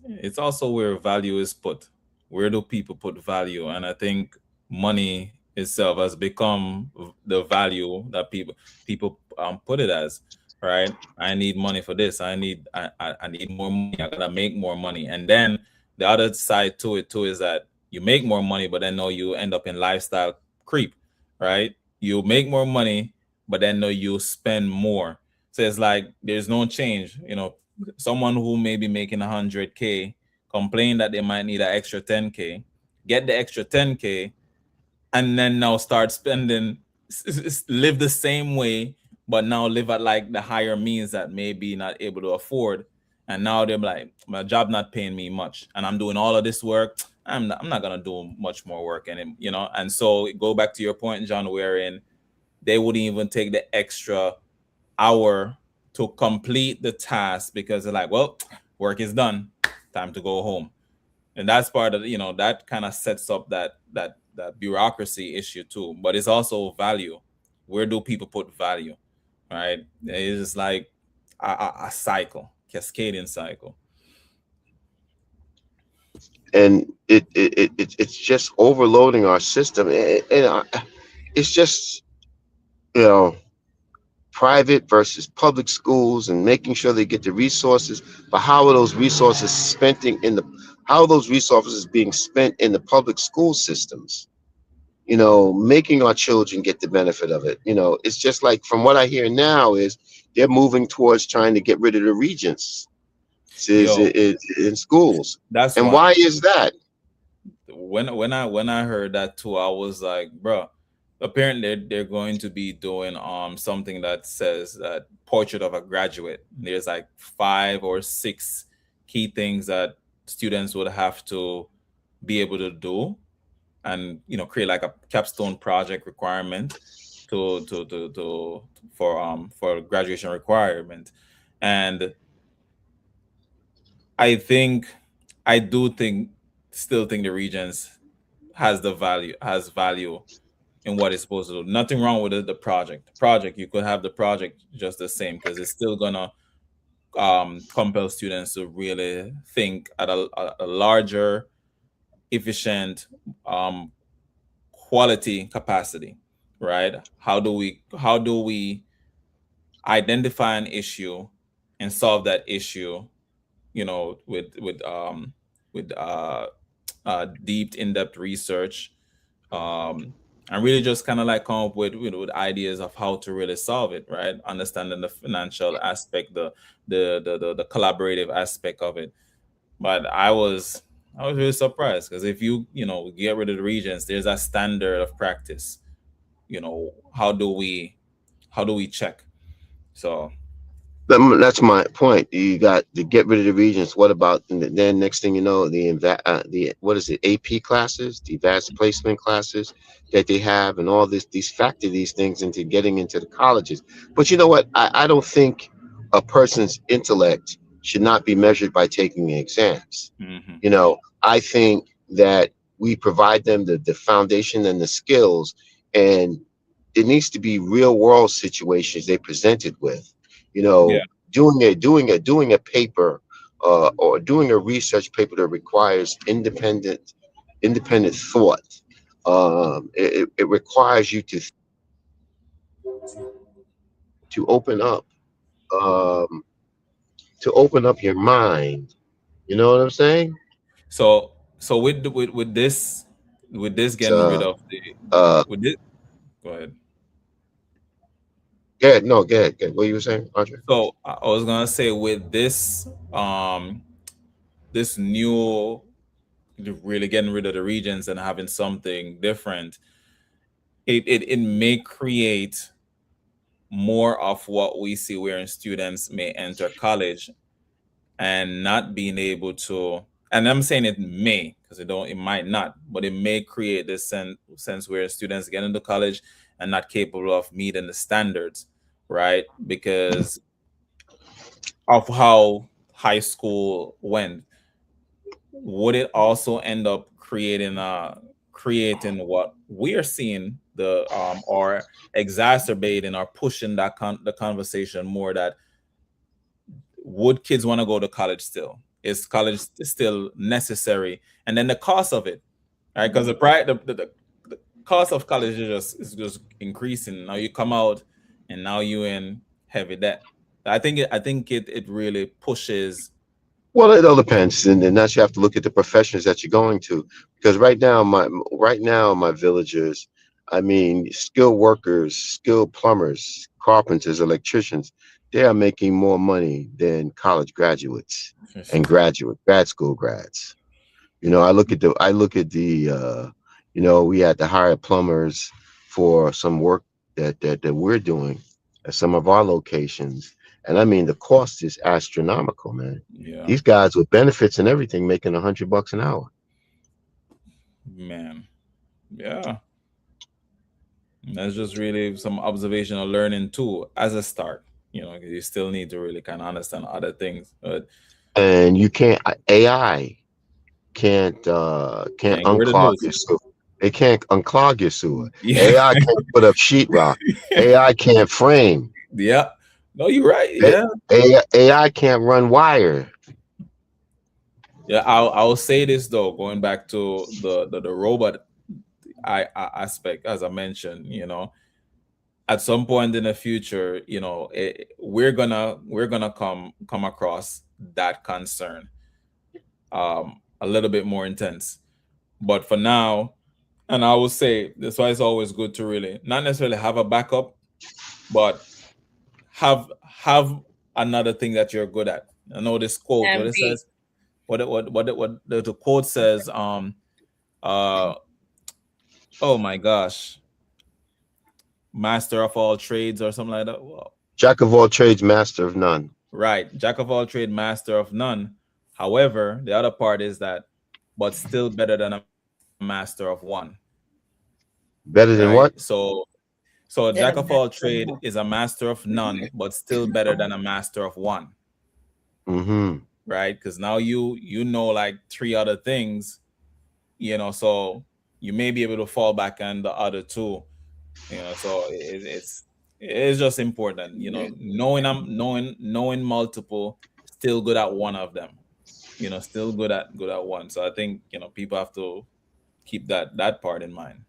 It's also where value is put. Where do people put value? And I think money itself has become the value that people put it as. Right, I need money for this. I need more money. I gotta make more money. And then the other side to it too is that you make more money, but then you end up in lifestyle creep. Right, you make more money, but then you spend more. So it's like there's no change. Someone who may be making 100K complain that they might need an extra 10K, get the extra 10K, and then now start spending, live the same way, but now live at like the higher means that may be not able to afford. And now they're like, my job not paying me much, and I'm doing all of this work. I'm not gonna do much more work, and and so go back to your point, John, wherein they wouldn't even take the extra hour to complete the task because they're like, well, work is done, time to go home. And that's part of that kind of sets up that bureaucracy issue too. But it's also value. Where do people put value? Right, it's just like a cycle, cascading cycle, and it's just overloading our system, and it's just private versus public schools and making sure they get the resources. But how are those resources how are those resources being spent in the public school systems? Making our children get the benefit of it. It's just like, from what I hear now, is they're moving towards trying to get rid of the regents in schools. And why is that? When I heard that too, I was like, bro, apparently they're going to be doing something that says that portrait of a graduate. There's like 5 or 6 key things that students would have to be able to do, and create like a capstone project requirement for graduation requirement. And I think I do think still think the Regents has value in what it's supposed to do. Nothing wrong with the project. You could have the project just the same, because it's still gonna compel students to really think at a larger, efficient, quality capacity, right? How do we identify an issue and solve that issue, with deep, in-depth research, and really just kind of like come up with ideas of how to really solve it, right? Understanding the financial aspect, the collaborative aspect of it. But I was really surprised, because if you get rid of the Regents, there's a standard of practice. How do we check? So that's my point. You got to get rid of the Regents. What about then? Next thing you know, the what is it? AP classes, the advanced placement classes that they have, and all these factor these things into getting into the colleges. But you know what? I don't think a person's intellect should not be measured by taking exams. I think that we provide them the foundation and the skills, and it needs to be real world situations they presented with. Doing a paper or doing a research paper that requires independent thought. It requires you to open up your mind. You know what I'm saying? So with this getting rid of with this, go ahead. Yeah, no, go ahead. What you were saying, Andre? So I was gonna say, with this this new, really getting rid of the Regents and having something different, it may create more of what we see, wherein students may enter college and not being able to, and I'm saying it may, because it might not, but it may create this sense where students get into college and not capable of meeting the standards, right? Because of how high school went. Would it also end up creating what we are seeing, or exacerbating or pushing the conversation more, that would kids want to go to college still? Is college still necessary? And then the cost of it, right? Because the cost of college is just increasing. Now you come out and now you're in heavy debt. I think it really pushes. Well, it all depends, and then that's, you have to look at the professions that you're going to, because right now my villagers, I mean, skilled workers, skilled plumbers, carpenters, electricians, they are making more money than college graduates and grad school grads. I look at the we had to hire plumbers for some work that we're doing at some of our locations. And I mean, the cost is astronomical, man. Yeah. These guys with benefits and everything making $100 an hour. Man, yeah. That's just really some observational learning too, as a start. You still need to really kind of understand other things. And you can't. AI can't unclog your sewer. It can't unclog your sewer. Yeah. AI can't put up sheetrock. AI can't frame. Yeah. No, you're right. Yeah. AI can't run wire. Yeah, I'll say this though, going back to the robot aspect, as I mentioned, at some point in the future, we're gonna come across that concern, a little bit more intense. But for now, and I will say that's why it's always good to really not necessarily have a backup, but have another thing that you're good at. I know this quote, what it says, what the quote says, oh my gosh, master of all trades or something like that. Well, jack of all trades, master of none. Right, jack of all trade, master of none. However, the other part is that, but still better than a master of one. Better than Right? what? So a Then jack a of all master of trade one. is a master of none, but still better than a master of one. Mm-hmm. Right? Because now you know like three other things, so you may be able to fall back on the other two. So it's just important, knowing multiple, still good at one of them, still good at one. So I think people have to keep that part in mind.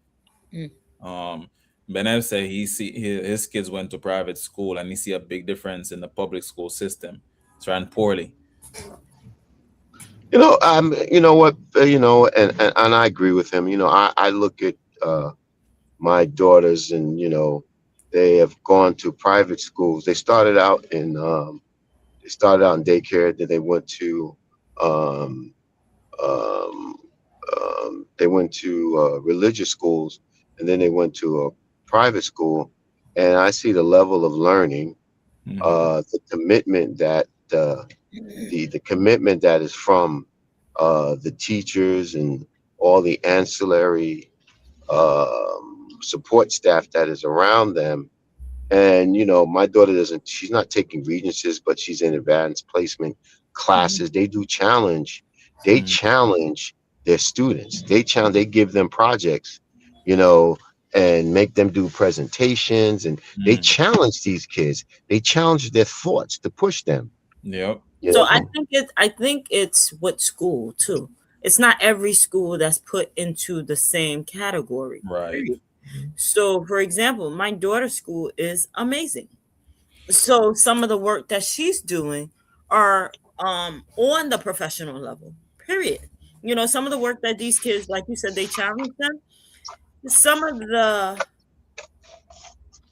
Mm. Benev said his kids went to private school and he see a big difference in the public school system. It's ran poorly. You know what, and I agree with him. I look at my daughters, and they have gone to private schools. They started out in daycare, then um, um, they went to religious schools, and then they went to a private school. And I see the level of learning, Hmm. the commitment that the commitment that is from the teachers and all the ancillary support staff that is around them. And my daughter doesn't. She's not taking regencies, but she's in advanced placement classes. They do challenge. They Hmm. challenge their students. They give them projects, you know, and make them do presentations. And they Hmm. challenge these kids. They challenge their thoughts to push them. Yep. You So I know, think it's what school too. It's not every school that's put into the same category. Right. Period. So, for example, my daughter's school is amazing. So some of the work that she's doing are on the professional level. Period. Some of the work that these kids, like you said, they challenge them. Some of the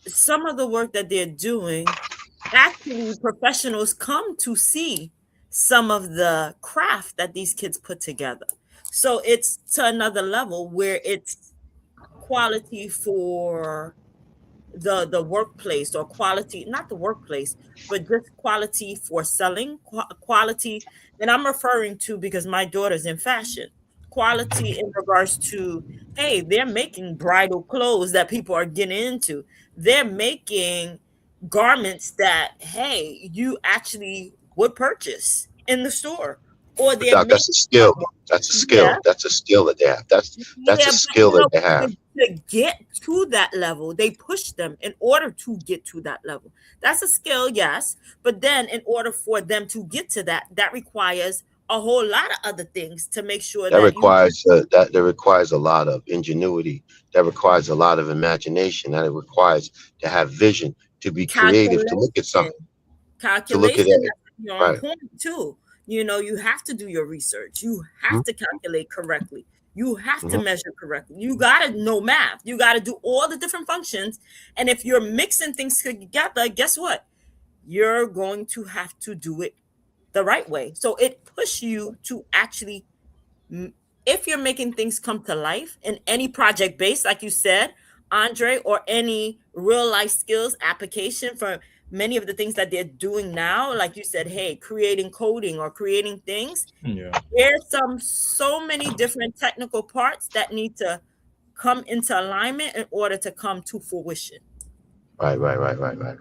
some of the work that they're doing, actually professionals come to see some of the craft that these kids put together. So it's to another level where it's quality for the workplace, or quality, not the workplace, but just quality for selling, quality. And I'm referring to, because my daughter's in fashion, quality in regards to, hey, they're making bridal clothes that people are getting into. They're making garments that, hey, you actually would purchase in the store, or but they're Doc, that's making a skill. someone. That's a Yeah. skill. That's a skill that they have. That's Yeah, a but skill that they have. to get to that level, they push them in order to get to that level. That's a skill, yes. But then in order for them to get to that requires a whole lot of other things to make sure that you That requires a lot of ingenuity. That requires a lot of imagination. That it requires to have vision, to be creative, to look at calculation, something, to look at calculation it. that's on Right. point too. You have to do your research. You have Mhm, to calculate correctly. You have to mhm. measure correctly. You got to know math. You got to do all the different functions. And if you're mixing things together, guess what? You're going to have to do it the right way. So it pushes you to actually, if you're making things come to life in any project based, like you said, Andre, or any real life skills application for many of the things that they're doing now, like you said, hey, creating coding or creating things, Yeah. there's so many different technical parts that need to come into alignment in order to come to fruition. Right, right, right, right, right.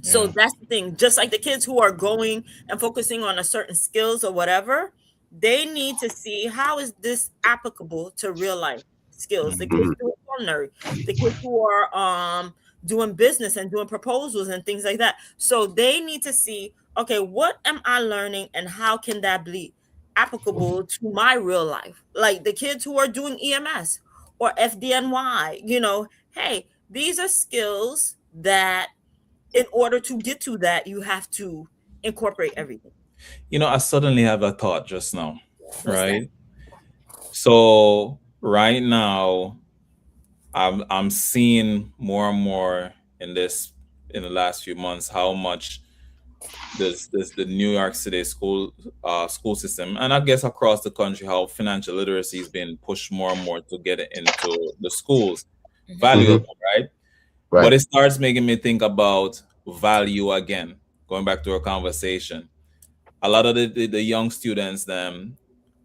So Yeah. that's the thing. Just like the kids who are going and focusing on a certain skills or whatever, they need to see, how is this applicable to real life skills. The kids Mhm. doing culinary, the kids who are doing business and doing proposals and things like that. So they need to see, okay, what am I learning and how can that be applicable to my real life? Like the kids who are doing EMS or FDNY, hey, these are skills that in order to get to that, you have to incorporate everything. I suddenly have a thought just now, What's that? right? So right now, I'm seeing more and more in the last few months how much this the New York City school system, and I guess across the country, how financial literacy is being pushed more and more to get it into the schools. Mhm. Valuable, right? But Right. it starts making me think about value again. Going back to our conversation, a lot of the young students, them,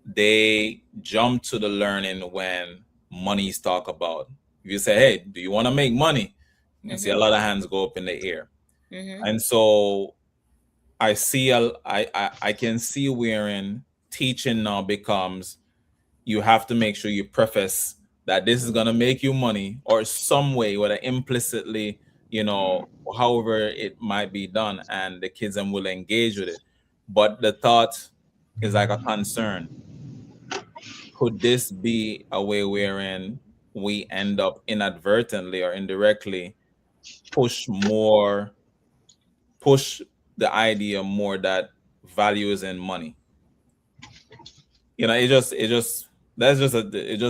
they jump to the learning when money is talk about. If you say, hey, do you want to make money? You see a lot of hands go up in the air. And so I can see wherein teaching now becomes, you have to make sure you preface that this is going to make you money, or some way, whether implicitly, however it might be done, and the kids then will engage with it. But the thought is like a concern. Could this be a way wherein we end up inadvertently or indirectly push the idea more that value is in money? It's just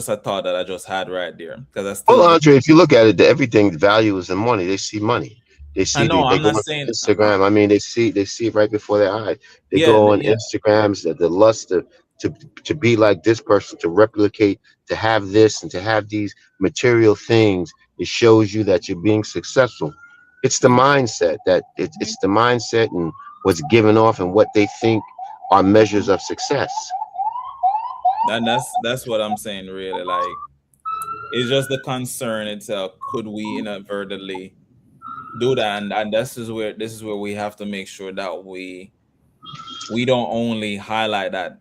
a thought that I just had right there, because Andre, if you look at it, everything value is in money. They see money. They see. They go on Instagram. I mean, they see it right before their eyes. They go on Instagrams. The lust to be like this person, to replicate, to have this, and to have these material things. It shows you that you're being successful. It's the mindset it's the mindset and what's given off and what they think are measures of success. And that's what I'm saying, really. Like, it's just the concern itself. Could we inadvertently do that? And this is where we have to make sure that we don't only highlight that,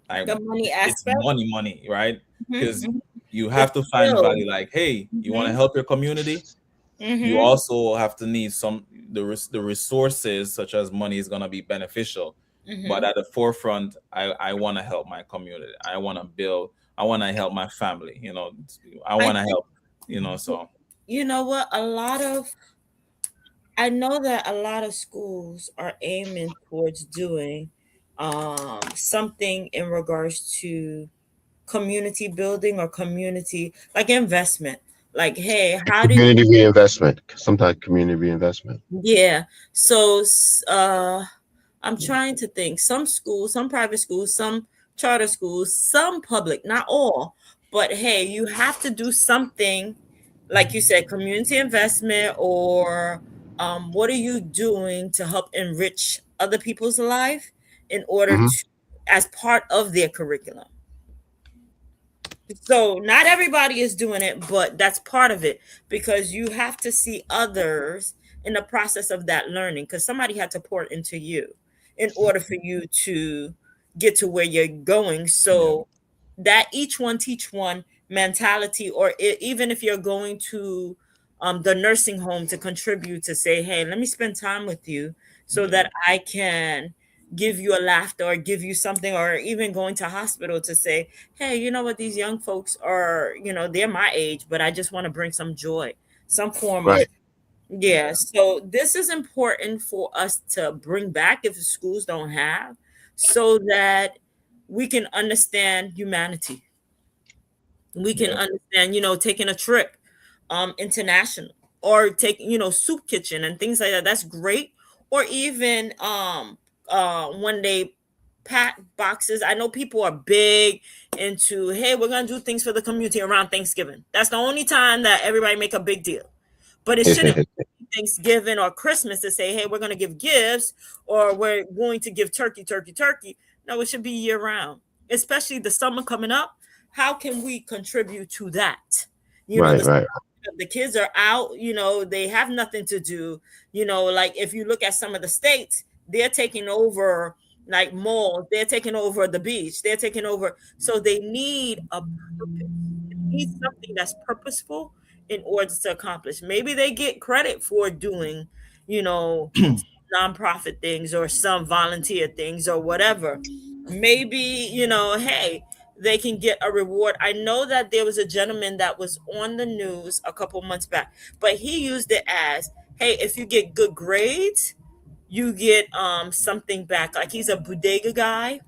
like the money aspect. It's money, right? Because you have to find value. Like, hey, you want to help your community? You also have to need the resources, such as money, is going to be beneficial. But at the forefront, I want to help my community. I want to build. I want to help my family. I want to help. So you know what? I know that a lot of schools are aiming towards doing something in regards to community building or community like investment. Like, hey, how do community reinvestment? Sometimes community reinvestment. Yeah. So I'm trying to think. Some schools, some private schools, some charter schools, some public, not all. But hey, you have to do something, like you said, community investment, or what are you doing to help enrich other people's life in order to, as part of their curriculum. So not everybody is doing it, but that's part of it, because you have to see others in the process of that learning, because somebody had to pour into you in order for you to get to where you're going. So that each one teach one mentality, or even if you're going to the nursing home to contribute, to say, hey, let me spend time with you so that I can give you a laughter or give you something, or even going to hospital to say, hey, you know what, these young folks are, they're my age, but I just want to bring some joy, some form of. Yeah, so this is important for us to bring back, if the schools don't have, so that we can understand humanity. We can understand, taking a trip international, or taking, soup kitchen and things like that. That's great. Or even when they pack boxes. I know people are big into, hey, we're going to do things for the community around Thanksgiving. That's the only time that everybody make a big deal. But it shouldn't be Thanksgiving or Christmas to say, hey, we're going to give gifts, or we're going to give turkey. No, it should be year round, especially the summer coming up. How can we contribute to that? The kids are out, they have nothing to do. Like if you look at some of the states, they're taking over like malls, they're taking over the beach, they're taking over. So they need a purpose. They need something that's purposeful in order to accomplish. Maybe they get credit for doing, nonprofit things or some volunteer things or whatever. Maybe, hey, they can get a reward. I know that there was a gentleman that was on the news a couple months back, but he used it as, hey, if you get good grades, you get something back. Like he's a bodega guy,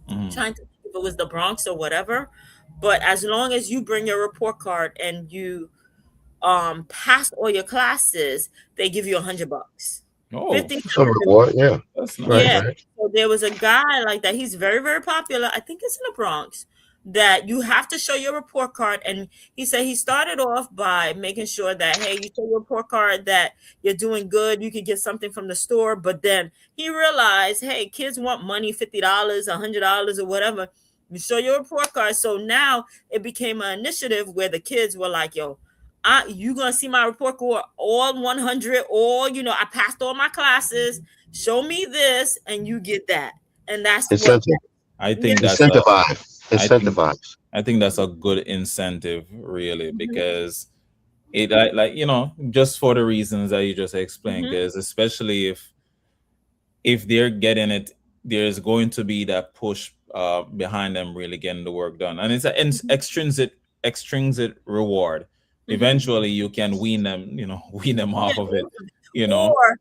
trying to think if it was the Bronx or whatever. But as long as you bring your report card and you pass all your classes, they give you $100. Oh, reward, yeah. That's nice. Yeah. Right. So there was a guy like that. He's very, very popular. I think it's in the Bronx, that you have to show your report card. And he said he started off by making sure that, hey, you show your report card that you're doing good, you could get something from the store. But then he realized, hey, kids want money, $50, $100 or whatever. You show your report card. So now it became an initiative where the kids were like, yo, you gonna see my report card, all 100, all, I passed all my classes, show me this and you get that. And that's Incentive. I think that's incentivize. I think that's a good incentive, really, because it just for the reasons that you just explained, because especially if they're getting it, there's going to be that push behind them really getting the work done, and it's an extrinsic reward. Eventually you can wean them off of it, or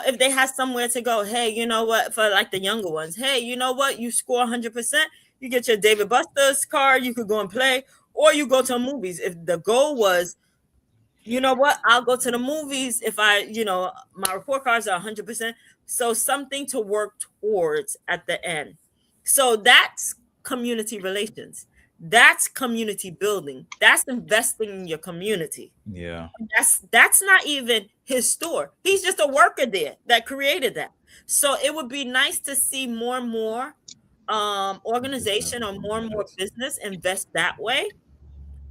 if they have somewhere to go, hey, you know what, for like the younger ones, hey, you know what, you score 100%, you get your David Buster's card, you could go and play, or you go to movies. If the goal was, you know what, I'll go to the movies if my report cards are 100%. So something to work towards at the end. So that's community relations. That's community building. That's investing in your community. Yeah. That's not even his store. He's just a worker there that created that. So it would be nice to see more and more organization or more and more business invest that way.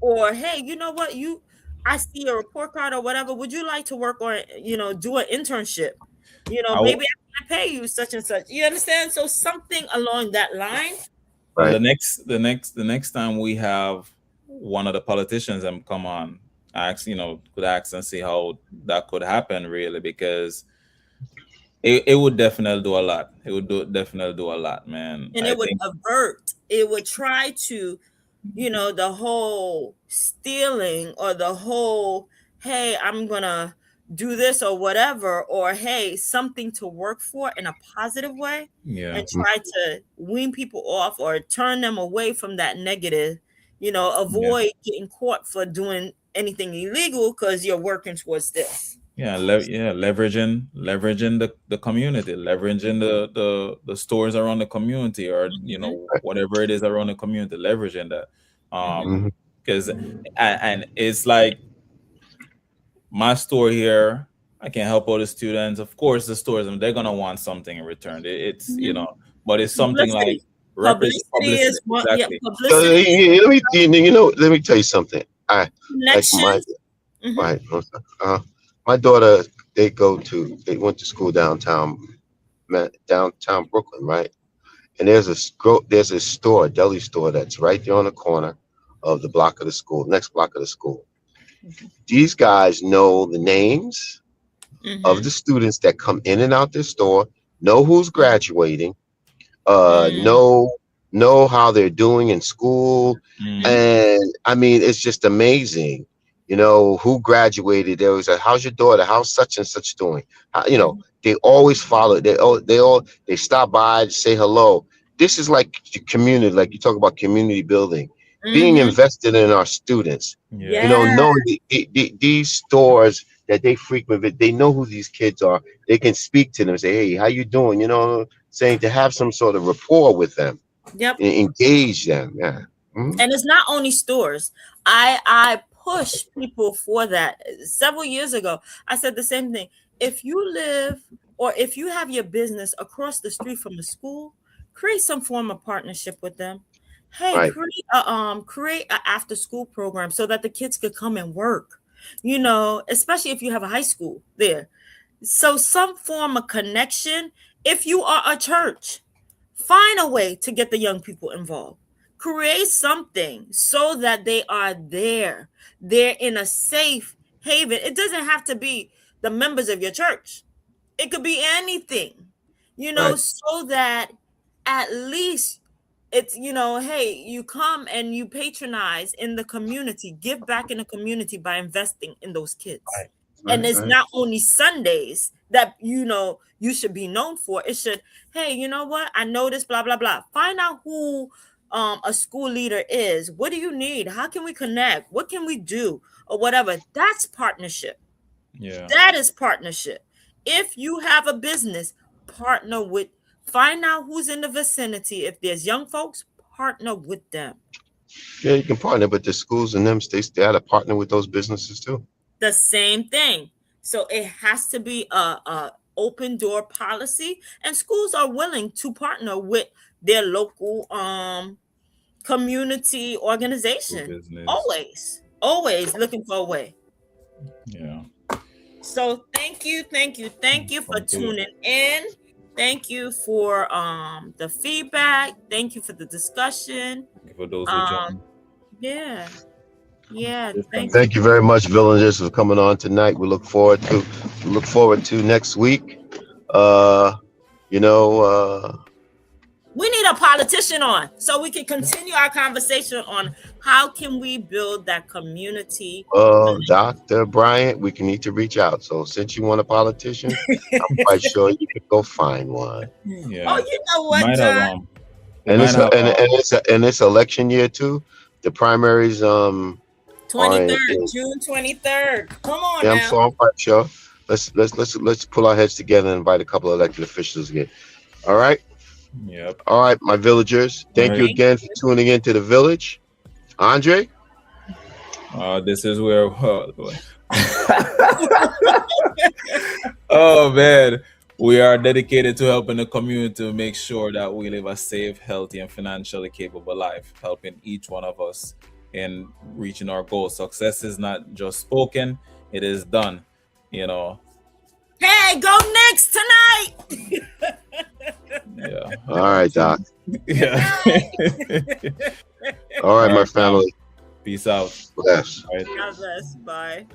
Or, hey, you know what, I see a report card or whatever. Would you like to work on, do an internship? Maybe I can pay you such and such. You understand? So something along that line. Right. The next time we have one of the politicians come on, could ask and see how that could happen, really, because it would definitely do a lot. It would definitely do a lot, man. And it would try to, the whole stealing or the whole, hey, I'm gonna do this or whatever, or hey, something to work for in a positive way, and try to wean people off or turn them away from that negative, avoid getting caught for doing anything illegal because you're working towards this. Leveraging the community, leveraging the stores around the community, or whatever it is around the community, leveraging that, because and it's like my store here, I can help all the students. Of course, the stores, and they're gonna want something in return. It's but it's something publicity. Like publicity is one. exactly. Yeah, publicity. Let me tell you something. My daughter, they went to school downtown Brooklyn, right? And there's a store, a deli store that's right there on the corner of the block of the school, next block of the school. These guys know the names of the students that come in and out this store, know who's graduating, know how they're doing in school. And I mean, it's just amazing. Who graduated. There was how's your daughter? How's such and such doing? They always follow. They stop by to say hello. This is like community, like you talk about community building, being invested in our students. Knowing these stores that they frequent, they know who these kids are. They can speak to them, say, hey, how you doing? Saying to have some sort of rapport with them. Yep. And engage them. Yeah. And it's not only stores. I push people for that. Several years ago, I said the same thing. If you live or if you have your business across the street from the school, create some form of partnership with them. Hey, create an after school program so that the kids could come and work, especially if you have a high school there. So some form of connection. If you are a church, find a way to get the young people involved. Create something so that they are there. They're in a safe haven. It doesn't have to be the members of your church. It could be anything, so that at least it's, hey, you come and you patronize in the community, give back in the community by investing in those kids. And it's not only Sundays that, you should be known for. It should, hey, you know what? I know this, blah, blah, blah. Find out who a school leader is. What do you need? How can we connect? What can we do? Or whatever. That's partnership. Yeah. That is partnership. If you have a business, partner with, find out who's in the vicinity. If there's young folks, partner with them. Yeah, you can partner, but the schools and them states, they had to partner with those businesses too. The same thing. So it has to be a open door policy, and schools are willing to partner with their local community organization. Always looking for a way. Yeah. So thank you for tuning in. Thank you for the feedback. Thank you for the discussion. Thank you for those who joined. Yeah. Thank you very much, villagers, for coming on tonight. We look forward to next week. We need a politician on so we can continue our conversation on how can we build that community. Dr. Bryant, we can need to reach out. So since you want a politician, I'm quite sure you can go find one. Yeah. Oh, you know what, John? And it's election year too. The primaries 23rd, June 23rd. Come on now. So I'm quite sure. Let's pull our heads together and invite a couple of elected officials again. All right. Yep. All right, my villagers. Thank you again for tuning into the village. Andre? This is where oh man. We are dedicated to helping the community to make sure that we live a safe, healthy, and financially capable life, helping each one of us in reaching our goals. Success is not just spoken, it is done. Hey, go Knicks tonight. Yeah. All right, Doc. Yeah. All right, my family. Peace out. Bless. God bless. Bye.